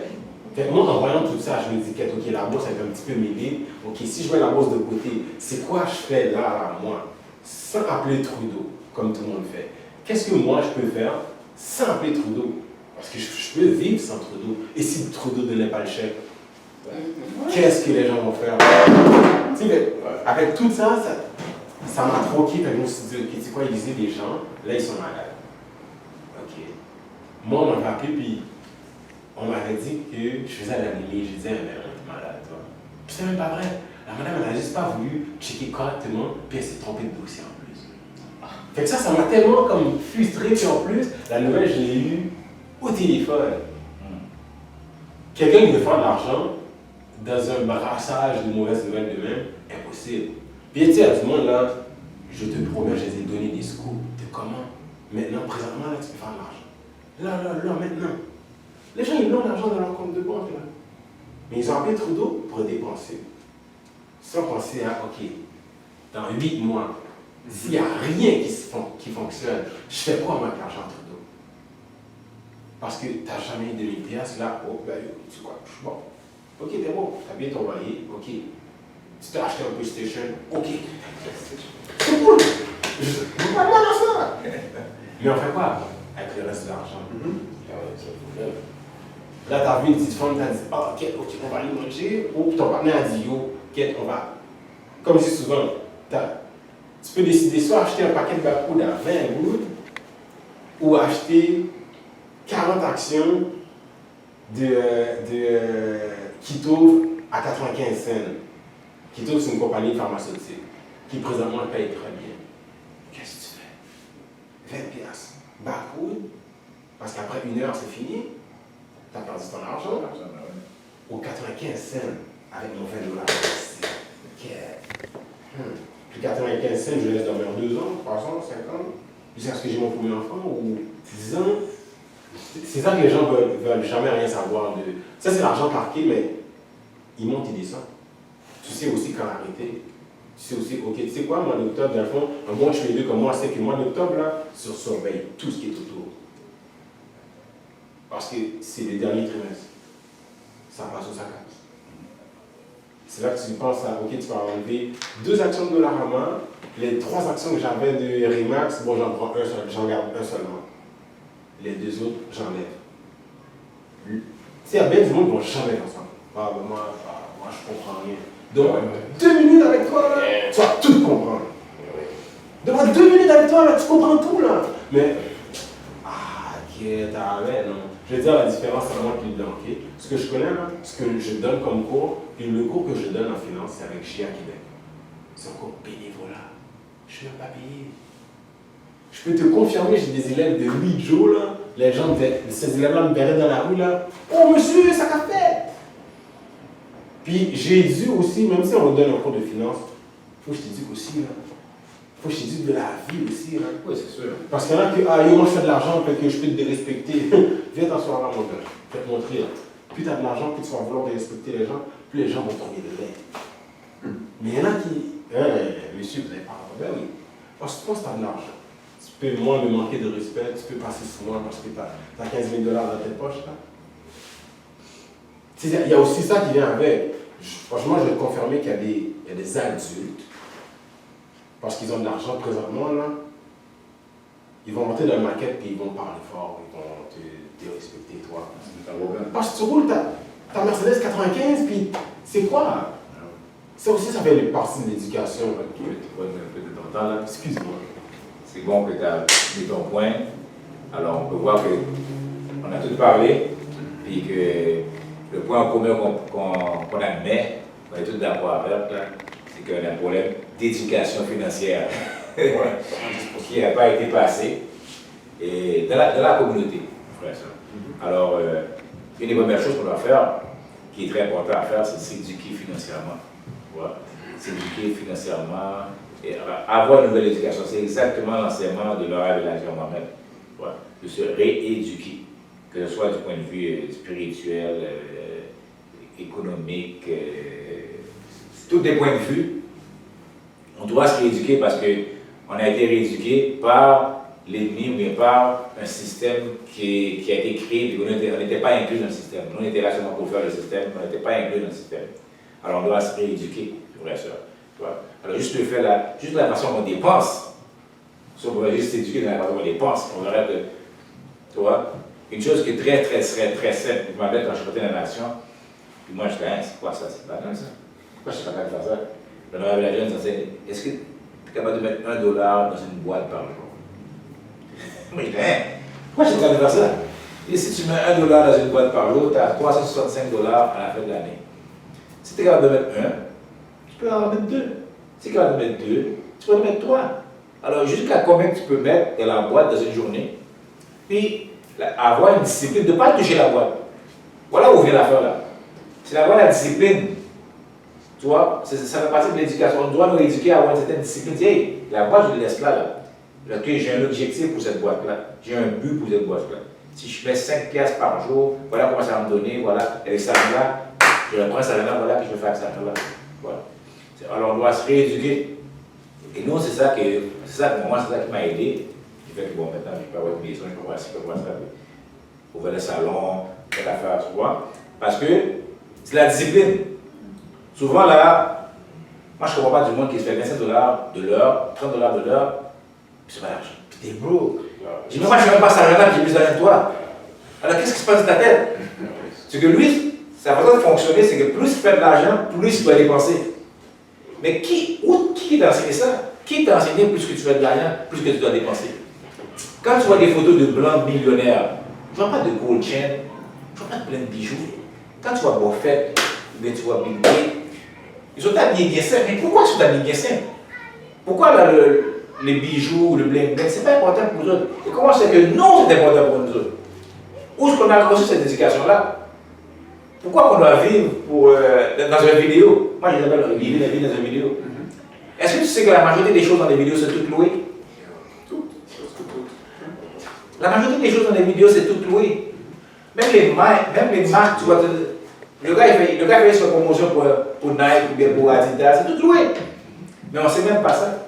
Fait que moi, en voyant tout ça, je me dis que ok, la bourse est un petit peu mêlée. Ok, si je mets la bourse de côté, c'est quoi je fais là, moi, sans appeler Trudeau, comme tout le monde fait? Qu'est-ce que moi je peux faire sans appeler Trudeau? Parce que je peux vivre sans Trudeau. Et si Trudeau ne donnait pas le chèque, qu'est-ce que les gens vont faire? Tu sais, avec tout ça, ça m'a troqué. Je me suis dit, ok, tu sais quoi, ils disaient des gens, là ils sont malades. Ok. Moi, on m'avait appelé, puis on m'avait dit que je faisais l'anémie. Je disais, mais on est malade, toi. Puis c'est même pas vrai. La madame, elle n'a juste pas voulu checker correctement, puis elle s'est trompée de dossier en plus. Fait que ça m'a tellement comme frustré, puis en plus, la nouvelle, je l'ai eue au téléphone. Quelqu'un qui veut faire de l'argent dans un brassage de mauvaises nouvelles de même, impossible. Puis tu sais, à tout le monde là, je te promets, je les ai donné des scoops de comment. Maintenant, présentement, là, tu peux faire de l'argent. Là, maintenant. Les gens, ils ont de l'argent dans leur compte de banque, là. Mais ils ont appelé Trudeau pour dépenser. Sans penser à, OK, dans 8 mois, s'il n'y a rien qui fonctionne, je fais quoi avec l'argent Trudeau? Parce que tu n'as jamais eu 2000 piastres, là, oh, ben, tu sais quoi, je suis bon. OK, t'es bon, tu as bien ton loyer, OK. Tu t'es acheté un PlayStation, OK. C'est cool! Je pas mal à ça! Mais on fait quoi avec le reste de l'argent? Là, tu as vu une petite femme, tu as dit, ah, OK, on va aller manger. Ou ton partenaire a dit, yo, OK, on va. Comme je dis souvent, tu peux décider soit acheter un paquet de backwood à 20 gouttes ou acheter 40 actions de Kitov à 95 cents. Kitov, c'est une compagnie pharmaceutique qui présentement paye très bien. Qu'est-ce que tu fais? 20 piastres. Backwood, parce qu'après 1 heure, c'est fini. Tu as perdu ton argent. Ou 95 cents avec mon 20 $. Puis 95 cents, je laisse dormir 2 ans, 3 ans, 5 ans, jusqu'à ce que j'ai mon premier enfant, ou 10 ans. C'est ça que les gens veulent jamais rien savoir de. Ça, c'est l'argent parqué, mais il monte, il descend. Tu sais aussi quand arrêter. Tu sais aussi, OK, tu sais quoi, mois d'octobre, dans le fond, un bon trader comme moi, c'est que mois d'octobre, là, surveille tout ce qui est autour. Parce que c'est le dernier trimestre. Ça passe au sac. C'est là que tu penses à, OK, tu vas enlever 2 actions de Dollarama, les 3 actions que j'avais de Remax, bon, j'en prends un seul, j'en garde un seulement. Les 2 autres, j'enlève. Tu sais, il y a bien du monde qui vont jamais faire ça. Ah, ben moi, je comprends rien. Donc, 2 minutes avec toi, là, tu vas tout comprendre. Donc, 2 minutes avec toi, là, tu comprends tout, là. Mais, ok, t'arrêtes, non. Je veux dire, la différence, c'est vraiment qu'il est blanqué. Ce que je connais, là, ce que je donne comme cours, puis le cours que je donne en finance, c'est avec GIA Québec. C'est un cours bénévolat. Je ne suis même pas payé. Je peux te confirmer, j'ai des élèves de 8 jours, là. Les gens, ces élèves-là me verraient dans la rue, là. Oh, monsieur, ça qu'a fait! Puis j'ai dû aussi, même si on me donne un cours de finance, il faut que je t'éduque aussi, là. Il faut que je t'éduque de la vie aussi, là. Oui, c'est sûr. Parce qu'il y en a qui, yo, moi je fais de l'argent, fait que je peux te dérespecter. Viens t'asseoir là, mon gars. Je vais te montrer, là. Plus tu as de l'argent, plus tu vas vouloir dérespecter les gens, plus les gens vont tomber de l'air. Mais il y en a qui, monsieur, vous n'avez pas un problème, oui. Parce que tu penses que tu as de l'argent. Tu peux moins me manquer de respect, tu peux passer souvent parce que tu as 15 000 $ dans tes poches, là. Il y a aussi ça qui vient avec. Franchement, je vais te confirmer qu'il y a des adultes, parce qu'ils ont de l'argent présentement, là, ils vont monter dans le maquette et ils vont parler fort, ils vont te respecter, toi. Parce que tu roules ta Mercedes 95, puis c'est quoi? Ça aussi, ça fait partie de l'éducation. Tu peux te prendre un peu de ton temps, là. Excuse-moi. C'est bon que tu as mis ton point. Alors, on peut voir qu'on a tout parlé, puis que le point commun qu'on admet, on est tous d'accord avec, c'est qu'on a un problème d'éducation financière qui n'a pas été passé et dans la communauté, frère. Alors, une des premières choses qu'on doit faire, qui est très important à faire, c'est s'éduquer financièrement. Voilà. S'éduquer financièrement et avoir une nouvelle éducation. C'est exactement l'enseignement de Laura Bélanger moi-même. Voilà. De se rééduquer, que ce soit du point de vue spirituel, économique, tous des points de vue. On doit se rééduquer parce qu'on a été rééduqué par l'ennemi ou bien par un système qui a été créé, on n'était pas inclus dans le système. Nous, on était là seulement pour faire le système, on n'était pas inclus dans le système. Alors on doit se rééduquer, frère et soeur. Alors juste le fait là, juste la façon dont on dépense, si on pouvait juste s'éduquer dans la façon dont on dépense, on aurait de, tu vois, une chose qui est très simple. Je me rappelle quand je sortais dans la nation, puis moi je disais, c'est quoi ça, c'est pas mal ça? Pourquoi je suis capable de faire ça? L'honorable la jeune, ça c'est, est-ce que tu es capable de mettre $1 dans une boîte par jour? Moi je dis, pourquoi je suis capable de faire ça? Et si tu mets $1 dans une boîte par jour, tu as $365 à la fin de l'année. Si tu es capable de mettre 1, tu peux en mettre 2. Si tu vas en mettre 2, tu peux en mettre 3. Alors, jusqu'à combien tu peux mettre dans la boîte dans une journée, puis avoir une discipline de ne pas toucher la boîte. Voilà où vient l'affaire là. C'est d'avoir la discipline. Tu vois, ça fait partie de l'éducation. On doit nous éduquer à avoir une certaine discipline. Hey, la boîte, je la laisse là. Ok, j'ai un objectif pour cette boîte-là. J'ai un but pour cette boîte-là. Si je mets 5 piastres par jour, voilà comment ça va me donner, voilà, avec ça là, je reprends ça là, voilà, que je vais faire avec ça là. Voilà. Alors on doit se rééduquer. Et nous, c'est ça que moi, c'est ça qui m'a aidé. Qui fait que bon, maintenant, je peux avoir une maison, je peux avoir ça, je peux avoir ça. Ouvrir le salon, faire l'affaire, tu vois. Parce que c'est la discipline. Souvent là, moi je ne comprends pas du monde qui se fait 25 dollars de l'heure, 30 dollars de l'heure, puis c'est pas l'argent. Puis t'es broke. Je dis, mais moi je ne fais même pas ça argent, puis j'ai plus d'argent que toi. Alors qu'est-ce qui se passe dans ta tête? C'est que lui, sa façon de fonctionner, c'est que plus il fait de l'argent, plus il doit dépenser. Mais qui t'a enseigné ça? Qui t'a enseigné plus que tu fais de l'argent, plus que tu dois dépenser? Quand tu vois des photos de blancs millionnaires, tu ne vois pas de gold chain, tu ne vois pas de plein de bijoux. Quand tu vois Buffett, ou bien tu vois Bill Gates, ils sont habillés bien simple. Mais pourquoi ils sont habillés bien simple? Pourquoi là, les bijoux, le bling bling, c'est pas important pour nous autres? Et comment c'est que non, c'est important pour nous autres? Où est-ce qu'on a reçu cette éducation-là? Pourquoi qu'on doit vivre dans une vidéo? Moi, je les appelle vivre la vie dans une vidéo. Est-ce que tu sais que la majorité des choses dans les vidéos, c'est tout loué? La majorité des choses dans les vidéos, c'est tout loué. Même les marques, tu vois, le gars fait sa promotion pour Nike ou bien pour Adidas, c'est tout loué. Mais on ne sait même pas ça.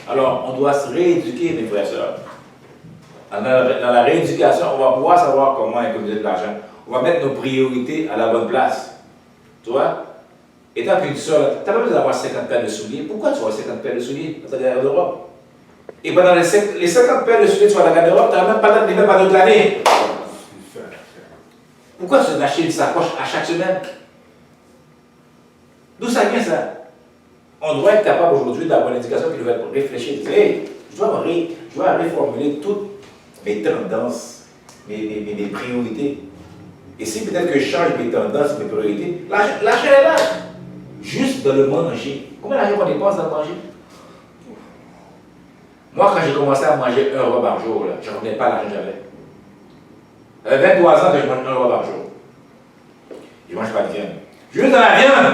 Alors, on doit se rééduquer, mes frères et sœurs. Dans la rééducation, on va pouvoir savoir comment économiser de l'argent. On va mettre nos priorités à la bonne place. Tu vois? Étant qu'une sœur, tu n'as pas besoin d'avoir 50 paires de souliers. Pourquoi tu as 50 paires de souliers dans ta garde-robe? Et pendant les 50 paires de souliers, tu vas à la garde-robe, tu n'as même pas d'autres années. Pourquoi tu dois acheter une sacoche à chaque semaine? D'où ça vient ça? On doit être capable aujourd'hui d'avoir une éducation qui doit réfléchir. Hey, je dois réformuler toutes mes tendances, mes priorités. Et si peut-être que je change mes tendances, mes priorités, l'argent est là. Juste dans le manger. Combien d'argent on dépense dans le manger? Moi, quand j'ai commencé à manger un repas par jour, je ne revenais pas à l'argent que j'avais. J'avais 23 ans que je mange un repas par jour. Je ne mange pas de viande. Juste dans la viande.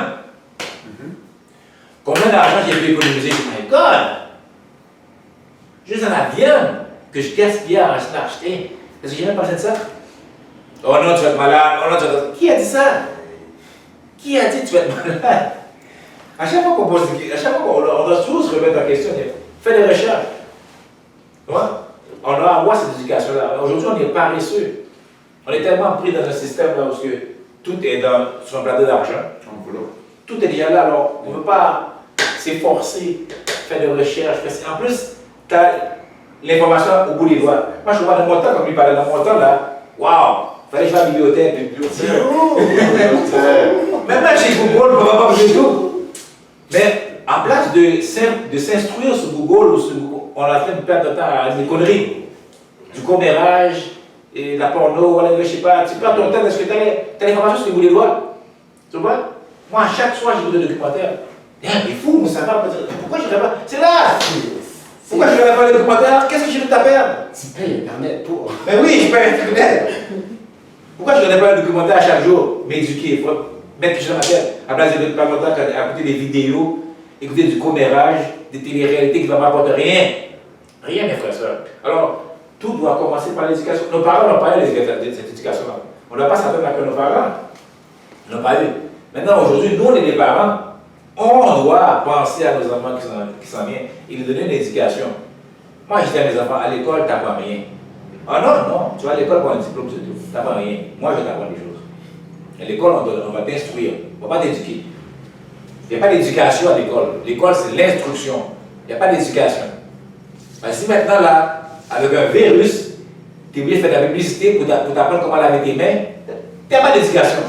Combien d'argent j'ai pu économiser? My God! Juste dans la viande que je gaspillais à acheter. Est-ce que j'ai même pensé de ça? Oh non, tu vas être malade. Oh non, tu vas être... Qui a dit ça? Qui a dit que tu vas être malade? À chaque fois qu'on pose des questions, on doit toujours se remettre en question. Fais des recherches. Tu vois? On doit avoir cette éducation-là. Aujourd'hui, on est paresseux. On est tellement pris dans un système là où tout est sur un plateau d'argent. Tout est déjà là, alors on ne peut pas s'efforcer, faire des recherches. En plus, tu as l'information au bout des doigts. Moi, je vois dans mon temps, comme il parlait dans mon temps, là, waouh, il fallait que je vais à la bibliothèque. Même là, chez Google, on ne va pas bouger tout. Mais en place de s'instruire sur Google, on a fait une perte de temps à des conneries. Du commérage, et de la porno, voilà, je ne sais pas. Tu perds ton temps parce que tu as l'information sur le bout des doigts. Tu vois? Moi, chaque soir, j'écoute des documentaires. Mais fou, ça va. Pourquoi je ne regarde pas? C'est là! Pourquoi je ne regarde pas les documentaires? Qu'est-ce que j'ai de à perdre? Tu payes Internet pour. Mais oui, je paye Internet. Pourquoi je ne regarde pas les documentaires à chaque jour? M'éduquer, il faut mettre quelque chose dans ma tête. À place de pas longtemps à écouter des vidéos, écouter du commérage, des téléréalités qui ne vont m'apporter rien. Rien, mes frères et sœurs. Alors, tout doit commencer par l'éducation. Nos parents n'ont pas eu de cette éducation-là. On ne doit pas s'attendre à que nos parents n'ont pas eu. Maintenant, aujourd'hui, nous, les parents, on doit penser à nos enfants qui s'en viennent et leur donner une éducation. Moi, je dis à mes enfants, à l'école, tu n'apprends rien. Ah non, tu vas à l'école pour un diplôme, c'est tout. Tu n'apprends rien. Moi, je t'apprends des choses. À l'école, on va t'instruire. On ne va pas t'éduquer. Il n'y a pas d'éducation à l'école. L'école, c'est l'instruction. Il n'y a pas d'éducation. Si maintenant, là, avec un virus, tu es obligé de faire de la publicité pour t'apprendre comment laver tes mains, tu n'as pas d'éducation.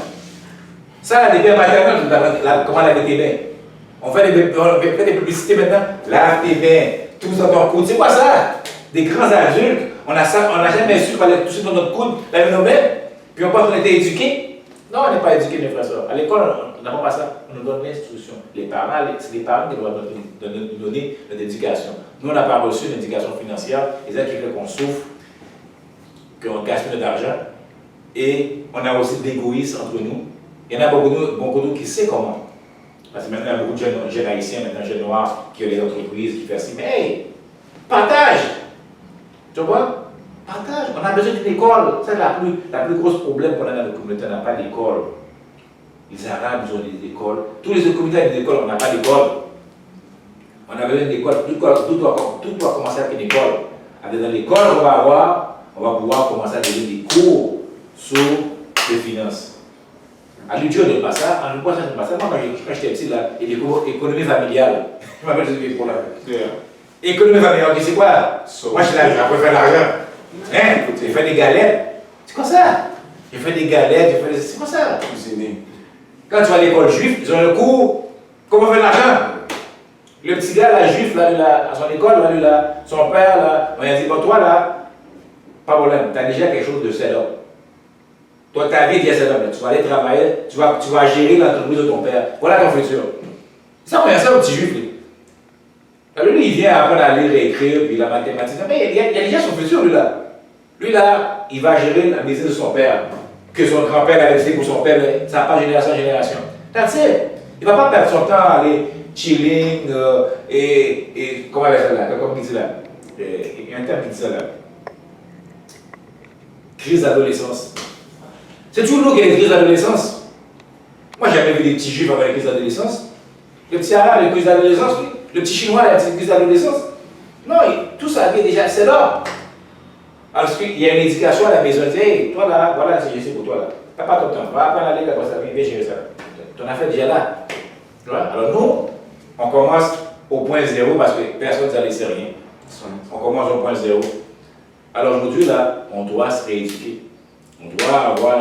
Ça, les pères maternels, comment laver tes mains. On fait des publicités maintenant, lave tes mains, tout dans ton coude. C'est quoi ça? Des grands adultes, on n'a jamais su qu'il fallait toucher dans notre coude, laver nos mains, puis on pense qu'on était éduqués. Non, on n'est pas éduqué, mes frères et sœurs. À l'école, on n'a pas ça. On nous donne l'instruction. Les parents, c'est les parents qui doivent nous donner notre éducation. Nous, on n'a pas reçu une éducation financière. Et ça qui fait qu'on souffre, qu'on gaspille notre argent. Et on a aussi de l'égoïsme entre nous. Il y en a beaucoup de nous qui savent comment. Parce que maintenant, il y a beaucoup de jeunes haïtiens, maintenant jeunes noirs, qui ont les entreprises, qui font ainsi. Mais hey, partage! Tu vois? Partage. On a besoin d'une école. C'est la plus grosse problème qu'on a dans la communauté. On n'a pas d'école. Les Arabes, ils ont des écoles. Tous les autres communautés ont des écoles. On n'a pas d'école. On a besoin d'école. Tout doit commencer avec une école. Dans l'école, on va pouvoir commencer à donner des cours sur les finances. À l'UDIO, on ne pas ça. À l'UDIO, on ne pas ça. Moi, quand j'étais petit, là, il y a l'économie familiale. Je m'appelle ce pour là. Économie familiale, c'est quoi? Moi, je suis là, je vais faire l'argent. Hein? J'ai fait des galettes. C'est quoi ça? J'ai fait des galettes, c'est quoi ça? Quand tu vas à l'école juive, ils ont un cours. Comment faire de l'argent? Le petit gars, là, juif, là, à son école, là, son père, là, on a dit, bon, toi, là, pas de problème, tu as déjà quelque chose de setup. Toi, ta vie est setup. Tu vas aller travailler, tu vas gérer l'entreprise de ton père. Voilà ton futur. Ça, on a ça au petit juif, lui. Alors, lui, il vient apprendre à lire et écrire, puis la mathématique. Mais il y a déjà son futur, lui, là. Lui, là, il va gérer la business de son père. Que son grand-père avait laissé pour son père, ça n'a pas génération en génération. That's it. Il ne va pas perdre son temps à aller chilling et comment elle appelle ça là? Comme on dit là? Il y a un terme qui dit ça là. Crise d'adolescence. C'est toujours nous qui avons une crise d'adolescence. Moi, j'ai jamais vu des petits juifs avoir une crise d'adolescence. Le petit arabe a une crise d'adolescence, oui. Le petit chinois a une crise d'adolescence. Non, tout ça déjà, c'est là. Parce qu'il y a une éducation à la maison, tu dis, hey, toi là, voilà, c'est juste pour toi là. T'as pas ton temps, va apprendre à aller là-bas, ça vient gérer ça. Ton affaire déjà là. Tu vois? Alors nous, on commence au point zéro parce que personne ne laissé rien. On commence au point zéro. Alors aujourd'hui là, on doit se rééduquer. On doit avoir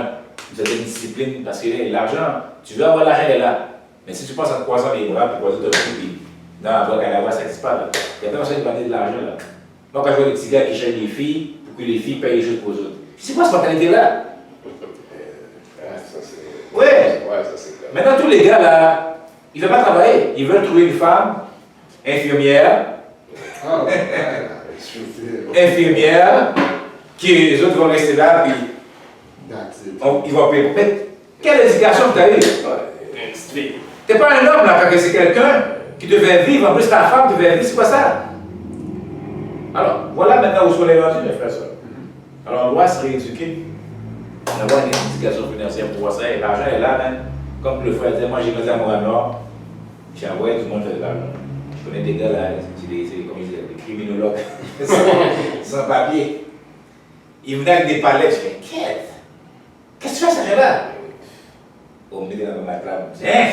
une certaine discipline parce que l'argent, tu veux avoir l'argent, il est là. Mais si tu passes en croisant les bras, puis croiser ton cou, puis dans la boîte à la voix, ça n'existe pas là. Il y a personne qui va donner de l'argent là. Moi, quand je vois des petits gars qui cherchent des filles, pour que les filles payent les choses pour eux autres. C'est quoi cette mentalité-là? Ouais, ça c'est clair. Maintenant, tous les gars là, ils ne veulent pas travailler. Ils veulent trouver une femme, infirmière, infirmière, qui les autres vont rester là, puis ils vont payer. Mais quelle éducation tu as eu? Tu n'es pas un homme là, quand c'est quelqu'un qui devait vivre, en plus ta femme devait vivre, c'est quoi ça? Alors, voilà maintenant où sont les rendus, mes frères et sœurs. Alors, on doit se rééduquer, avoir une éducation financière pour voir ça, et l'argent est là, hein. Comme le frère disait, moi j'ai grandi à Montréal-Nord, j'ai envoyé tout le monde faire de l'argent. Je connais des gars là, c'est des criminologues, sans papier. Ils venaient avec des palettes, je fais, qu'est-ce que tu fais ça là? On me dit dans ma table, hein?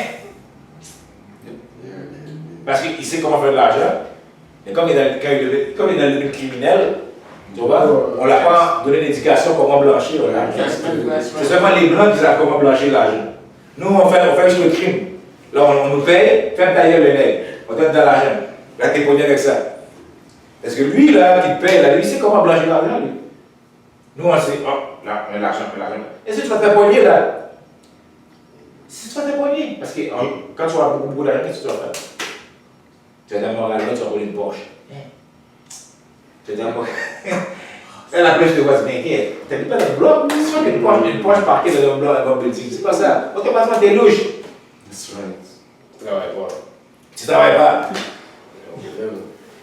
Parce qu'il sait comment faire de l'argent. Et comme il est dans le domaine criminel, tu vois, on ne l'a pas donné d'éducation comment blanchir l'argent. C'est seulement les blancs qui savent comment blanchir l'argent. Nous, on fait juste le crime. Là, on nous paye, fait tailler le nez. On donne de l'argent. Là, tu es pogné avec ça. Parce que lui, là, qui te paye, là, lui, il sait comment blanchir l'argent, lui. Nous, on sait, oh, là, l'argent. Et si tu vas te faire pogner, là? Si tu vas te faire pogner. Parce que quand tu auras beaucoup d'argent, qu'est-ce que tu vas faire? Tu vas d'abord la note, tu vas rouler une Porsche. Tu vas d'abord. Elle a plus de quoi se m'inquiète. Tu n'habites pas dans le bloc, c'est sûr qu'il y a une Porsche parquée dans un bloc, un building. C'est pas ça. Automatiquement, t'es louche. Tu travailles pas. Tu travailles pas.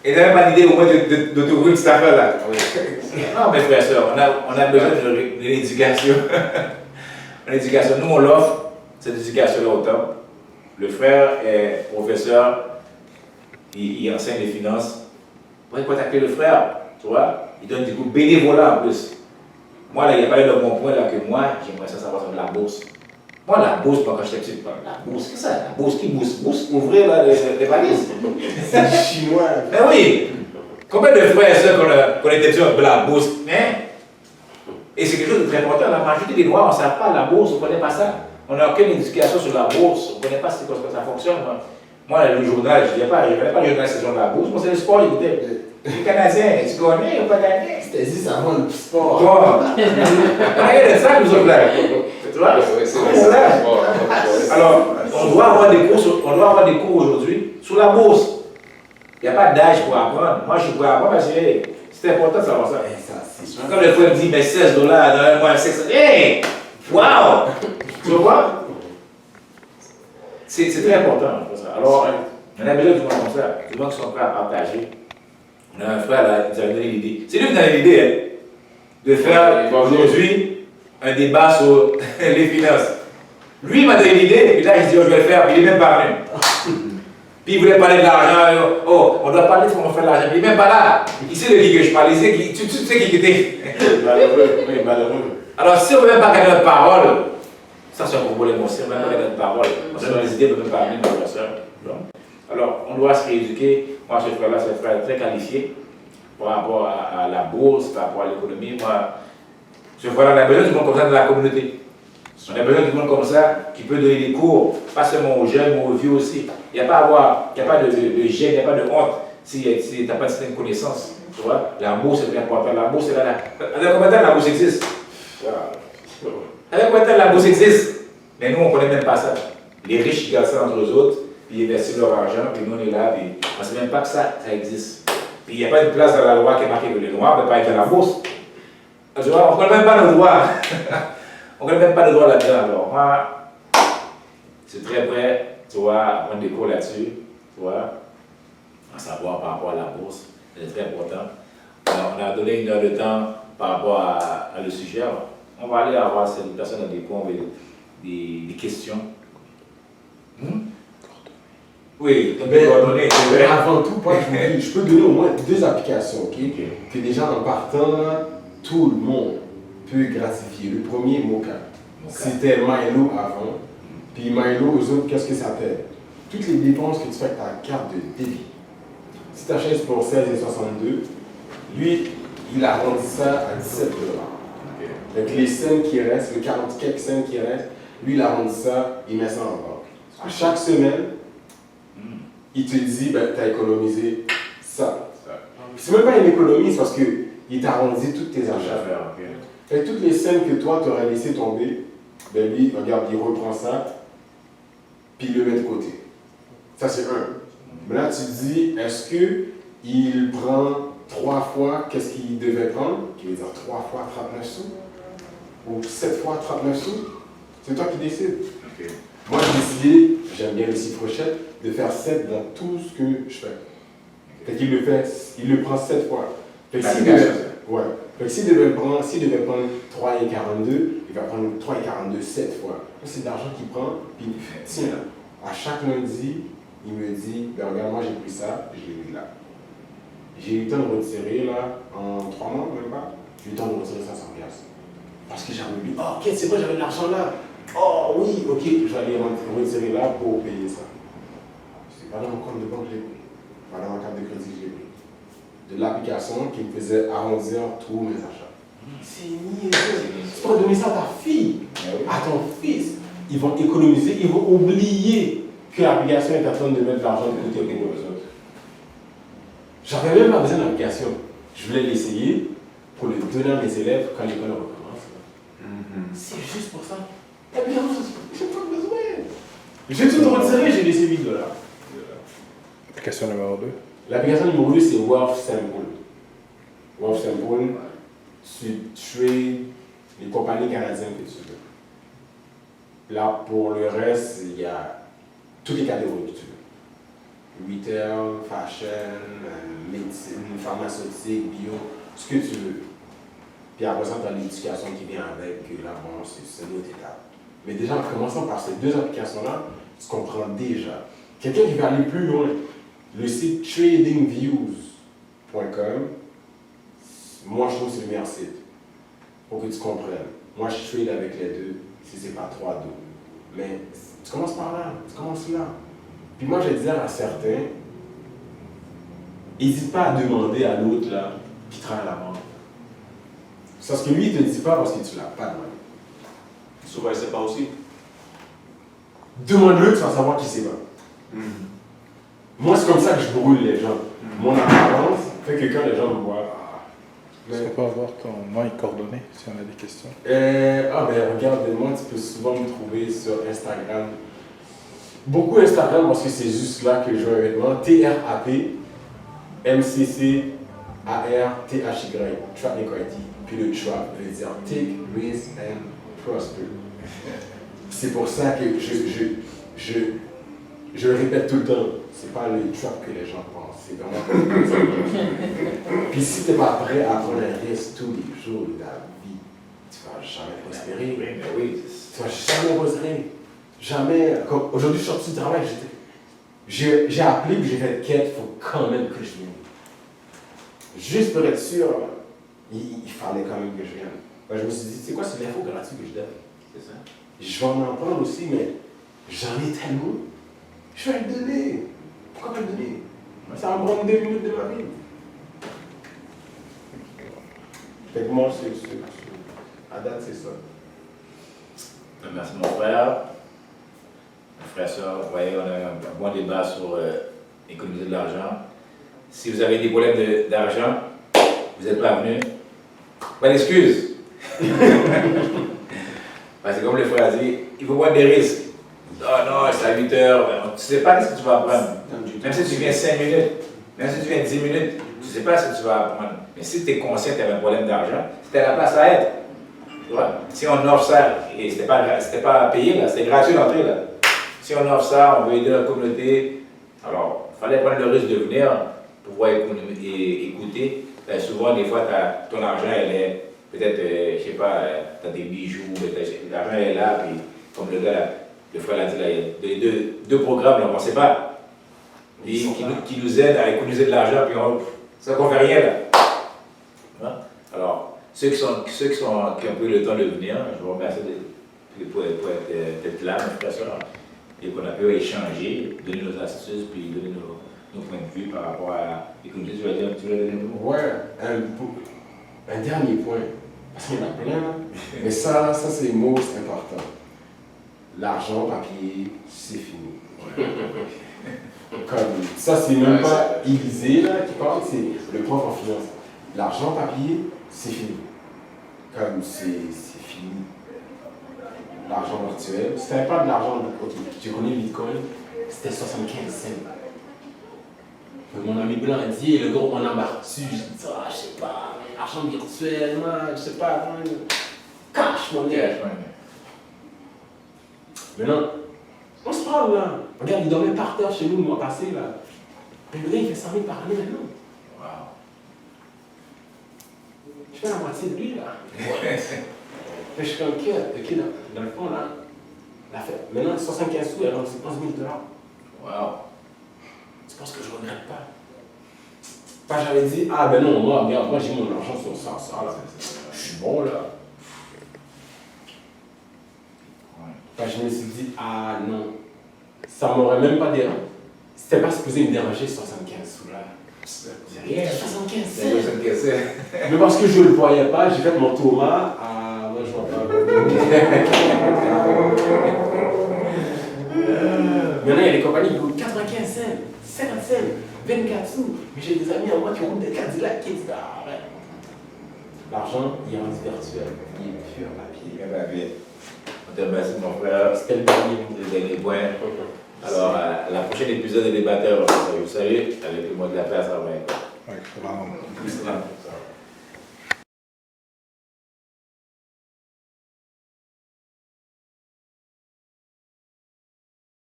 Et tu n'as même pas l'idée au moins de t'ouvrir une petite affaire là. Non, mes frères et sœurs, on a besoin d'une éducation. Une éducation. Nous, on l'offre, cette éducation-là au temps. Le frère est professeur. Il enseigne les finances. Vous pouvez contacter le frère, tu vois. Il donne des cours bénévolats en plus. Moi, là, il y a pas eu de mon point là que moi, j'aimerais ça savoir sur la bourse. Moi, la bourse, quand j'étais petit, la bourse, qu'est-ce que c'est ça? La bourse qui bourse? Bourse, ouvrir là, les valises. C'est chinois. Mais oui! Combien de frères et sœurs qu'on était sur la bourse? Hein? Et c'est quelque chose de très important. La majorité des Noirs, on ne sait pas la bourse, on ne connaît pas ça. On n'a aucune éducation sur la bourse, on ne connaît pas comment ça fonctionne. Moi, le journal, je ne connais pas le journal saison de la bourse. Moi, c'est le sport, j'écoutais. Les Canadiens, tu connais, ils n'ont pas gagné. C'était dit, ça va le sport. Bon. Regardez ça, nous autres là. Tu vois? Ouais, c'est vrai. Alors, on doit avoir des cours aujourd'hui sur la bourse. Il n'y a pas d'âge pour apprendre. Moi, je pourrais apprendre parce que hey, c'est important de savoir ça. Quand le frère me dit, mais $16 dans un mois, 600, hey! Waouh! Tu vois? C'est très important pour ça. Alors, on a besoin du monde comme ça, du monde qui sont prêts à partager. On a un frère là, qui nous a donné l'idée. C'est lui qui nous a donné l'idée, hein, de faire aujourd'hui un débat sur les finances. Lui, il m'a donné l'idée, et puis là, il dit, oh, je vais le faire, puis il n'est même pas venu. Puis il voulait parler de l'argent, oh, on doit parler de comment on fait de l'argent, puis il n'est même pas là. Il sait de qui que je parle, il sait qui, tu sais qui était. Malheureux, oui, malheureux. Alors, si on ne veut même pas garder notre parole, ça c'est un problème aussi, on ne veut même pas garder notre parole. On donne des idées, on ne veut même pas amener notre personne. Alors, on doit se rééduquer. Moi, ce frère-là, c'est un frère très qualifié par rapport à la bourse, par rapport à l'économie. Moi, ce frère-là, on a besoin du monde comme ça dans la communauté. On a besoin du monde comme ça qui peut donner des cours, pas seulement aux jeunes, mais aux vieux aussi. Il n'y a pas de gêne, il n'y a pas de honte si tu n'as pas certaines connaissances. Tu vois, la bourse est très importante. La bourse est là. Avec combien de temps la bourse existe? Avec combien de temps la bourse existe? Mais nous, on ne connaît même pas ça. Les riches, ils gardent ça entre eux autres, puis ils investissent leur argent, puis nous, on est là, puis on ne sait même pas que ça existe. Puis il n'y a pas une place dans la loi qui est marquée que les noirs ne peuvent pas être dans la bourse. Tu vois, on ne connaît même pas nos droits. On ne connaît même pas le droit là-dedans. Alors, moi, c'est très prêt, tu vois, à prendre des cours là-dessus, tu vois, à savoir par rapport à la bourse. C'est très important. Alors, on a donné 1 heure de temps par rapport à le sujet. On va aller avoir cette personne dans des points, des questions. Oui, tu peux coordonner. Avant tout, je peux donner au moins 2 applications, ok? Que déjà en partant, là, tout le monde peut gratifier. Le premier, Moka. C'était Milo avant. Puis Milo, aux autres, qu'est-ce que ça t'aide? Toutes les dépenses que tu fais avec ta carte de débit. Si tu achètes pour 16,62, lui, il a rendu ça à 17 $. Donc les cents qui restent, le 40 quelques cents qui restent, lui, il a rendu ça, il met ça en banque. À chaque semaine, il te dit, ben, tu as économisé ça. C'est même pas une économie, c'est parce qu'il t'a rendu toutes tes achats. Et toutes les scènes que toi, tu aurais laissé tomber, ben lui, regarde, il reprend ça, puis il le met de côté. Ça, c'est un. Mais là, tu te dis, est-ce qu'il prend 3 fois qu'est-ce qu'il devait prendre, qui veut dire 3 fois 39 sous, ou 7 fois 39 sous? C'est toi qui décides. Okay. Moi, j'ai décidé, j'aime bien le citrochet, de faire 7 dans tout ce que je fais. Fait qu'il le fait, il le prend 7 fois. Fait que s'il devait prendre 3,42, il va prendre 3,42 7 fois. C'est de l'argent qu'il prend, puis tiens, à chaque lundi, il me dit, ben regarde, moi j'ai pris ça, je l'ai mis là. J'ai eu le temps de retirer là, en 3 mois, même pas, j'ai eu le temps de retirer 500 $. Parce que j'avais oublié, oh, ok, c'est vrai, j'avais de l'argent là. Oh oui, ok, j'allais retirer là pour payer ça. C'est pas dans mon compte de banque que j'ai pris, pas dans ma carte de crédit que j'ai pris. De l'application qui me faisait arrondir tous mes achats. C'est niaiseux. Tu pourrais donner ça à ta fille, à ton fils. Ils vont économiser, ils vont oublier que l'application est en train de mettre de l'argent de côté pour eux autres. J'avais même pas besoin d'application. Je voulais l'essayer pour le donner à mes élèves quand l'école recommence. C'est juste pour ça. L'application, j'ai pas besoin. J'ai tout retiré, j'ai laissé 8 $. Question numéro 2. L'application numéro 2, c'est Wealth Simple. Wealth Simple, tu trades les compagnies canadiennes que tu veux. Là, pour le reste, il y a toutes les catégories que tu veux. Retail, fashion, médecine, pharmaceutique, bio, ce que tu veux. Puis après ça, tu as l'éducation qui vient avec, que là, bon, c'est une autre étape. Mais déjà, en commençant par ces 2 applications-là, tu comprends déjà. Quelqu'un qui veut aller plus loin, le site tradingviews.com, moi je trouve que c'est le meilleur site pour que tu comprennes. Moi je trade avec les deux, si c'est pas 3 2. Mais tu commences par là, tu commences là. Puis moi je vais dire à certains, n'hésite pas à demander à l'autre là qui travaille à la banque. C'est parce que lui il te dit pas parce que tu l'as pas demandé. Souvent, il ne sait pas aussi. Demande-le, tu vas savoir qui c'est pas. Moi, c'est comme ça que je brûle les gens. Mon apparence fait que quand les gens me voient, Est-ce qu'on peut avoir ton nom et coordonnées si on a des questions? Regarde, moi, tu peux souvent me trouver sur Instagram. Beaucoup Instagram parce que c'est juste là que je joue un vêtement. TRAP, MCCARTHY, Trap McCarthy. Puis le trap veut dire Take, Risk and Prosper. C'est pour ça que je le répète tout le temps. C'est pas le trap que les gens pensent. C'est vraiment comme ça. Puis si tu n'es pas prêt à prendre un risque tous les jours de ta vie, tu vas jamais prospérer. Oui. Tu vas jamais prospérer. Jamais. Comme aujourd'hui, je suis sorti du travail, j'ai appelé puis j'ai fait quête, il faut quand même que je vienne. Juste pour être sûr, il fallait quand même que je vienne. Je me suis dit, c'est quoi, c'est l'info gratuite que je donne. C'est ça. Je vais en prendre aussi, mais j'en ai tellement. Je vais le donner. Pourquoi pas le donner? Ça va me prendre 2 minutes de ma vie. Fait que moi, à date, c'est ça. Merci mon frère. Mon frère, soeur, vous voyez, on a un bon débat sur économiser de l'argent. Si vous avez des problèmes d'argent, vous n'êtes pas venu. Bonne excuse. C'est comme le frère a dit, il faut prendre des risques. Oh non, c'est à 8 heures. Tu ne sais pas ce que tu vas apprendre. Même si tu viens 5 minutes, même si tu viens 10 minutes, tu ne sais pas ce que tu vas apprendre. Mais si tu es conscient que tu as un problème d'argent, c'était la place à être. Tu vois? Si on offre ça, et c'était pas payé, là, c'était gratuit l'entrée, là. Si on offre ça, on veut aider la communauté, alors il fallait prendre le risque de venir, pouvoir écouter. Souvent, des fois, ton argent, elle est peut-être, je sais pas, tu as des bijoux, l'argent est là, puis comme le gars, le frère l'a dit, là, il y a deux programmes, là, on ne sait pas, qui nous aident à économiser de l'argent, puis ça qu'on fait rien, là. Hein? Alors, ceux qui ont eu le temps de venir, je vous remercie pour être là, mes frères et sœurs, et qu'on a pu échanger, donner nos astuces, puis donner nos points de vue par rapport à l'économie. Tu veux dire un mot? Ouais, un dernier point, parce qu'il y en a plein, là. Mais ça c'est le mot important. L'argent papier, c'est fini. Comme, ça, c'est même pas Élysée là, qui parle, c'est le prof en finance. L'argent papier, c'est fini. Comme c'est fini. L'argent virtuel, c'était pas de l'argent. Ok, tu connais Bitcoin, c'était 75 cents. Mon ami blanc a dit, le gros, on embarque dessus. Je dis, je sais pas, argent virtuel, man, je sais pas, cash money. Maintenant, on se parle là. Regarde, il dormait par terre chez nous le mois passé là. Mais le gars, il fait 100 000 par année maintenant. Wow. Je fais la moitié de lui là. Je suis comme, ok, dans le fond là, maintenant 75 sous, alors c'est 11 000 $. Wow. Tu penses que je regrette pas? Pas j'avais dit, ah ben non, moi, regarde, moi j'ai mon argent sur ça là. Je suis bon là. Je me suis dit, ah non, ça m'aurait même pas dérangé. C'était pas supposé me déranger 75 sous là. C'est rien, 75 cents. Mais parce que je ne le voyais pas, j'ai fait mon Thomas à. Moi je vois pas. Maintenant il y a des compagnies qui coûtent 95 cents, 50 cents, 24 sous. Mais j'ai des amis à moi qui ont des Cadillac qui disent, ah ouais. L'argent, il est rendu virtuel, il est pur papier. On te remercie, mon frère. C'était le dernier point. Alors, à la prochaine épisode des débatteurs, je vous salue avec le mot de la paix à sa main. Ouais,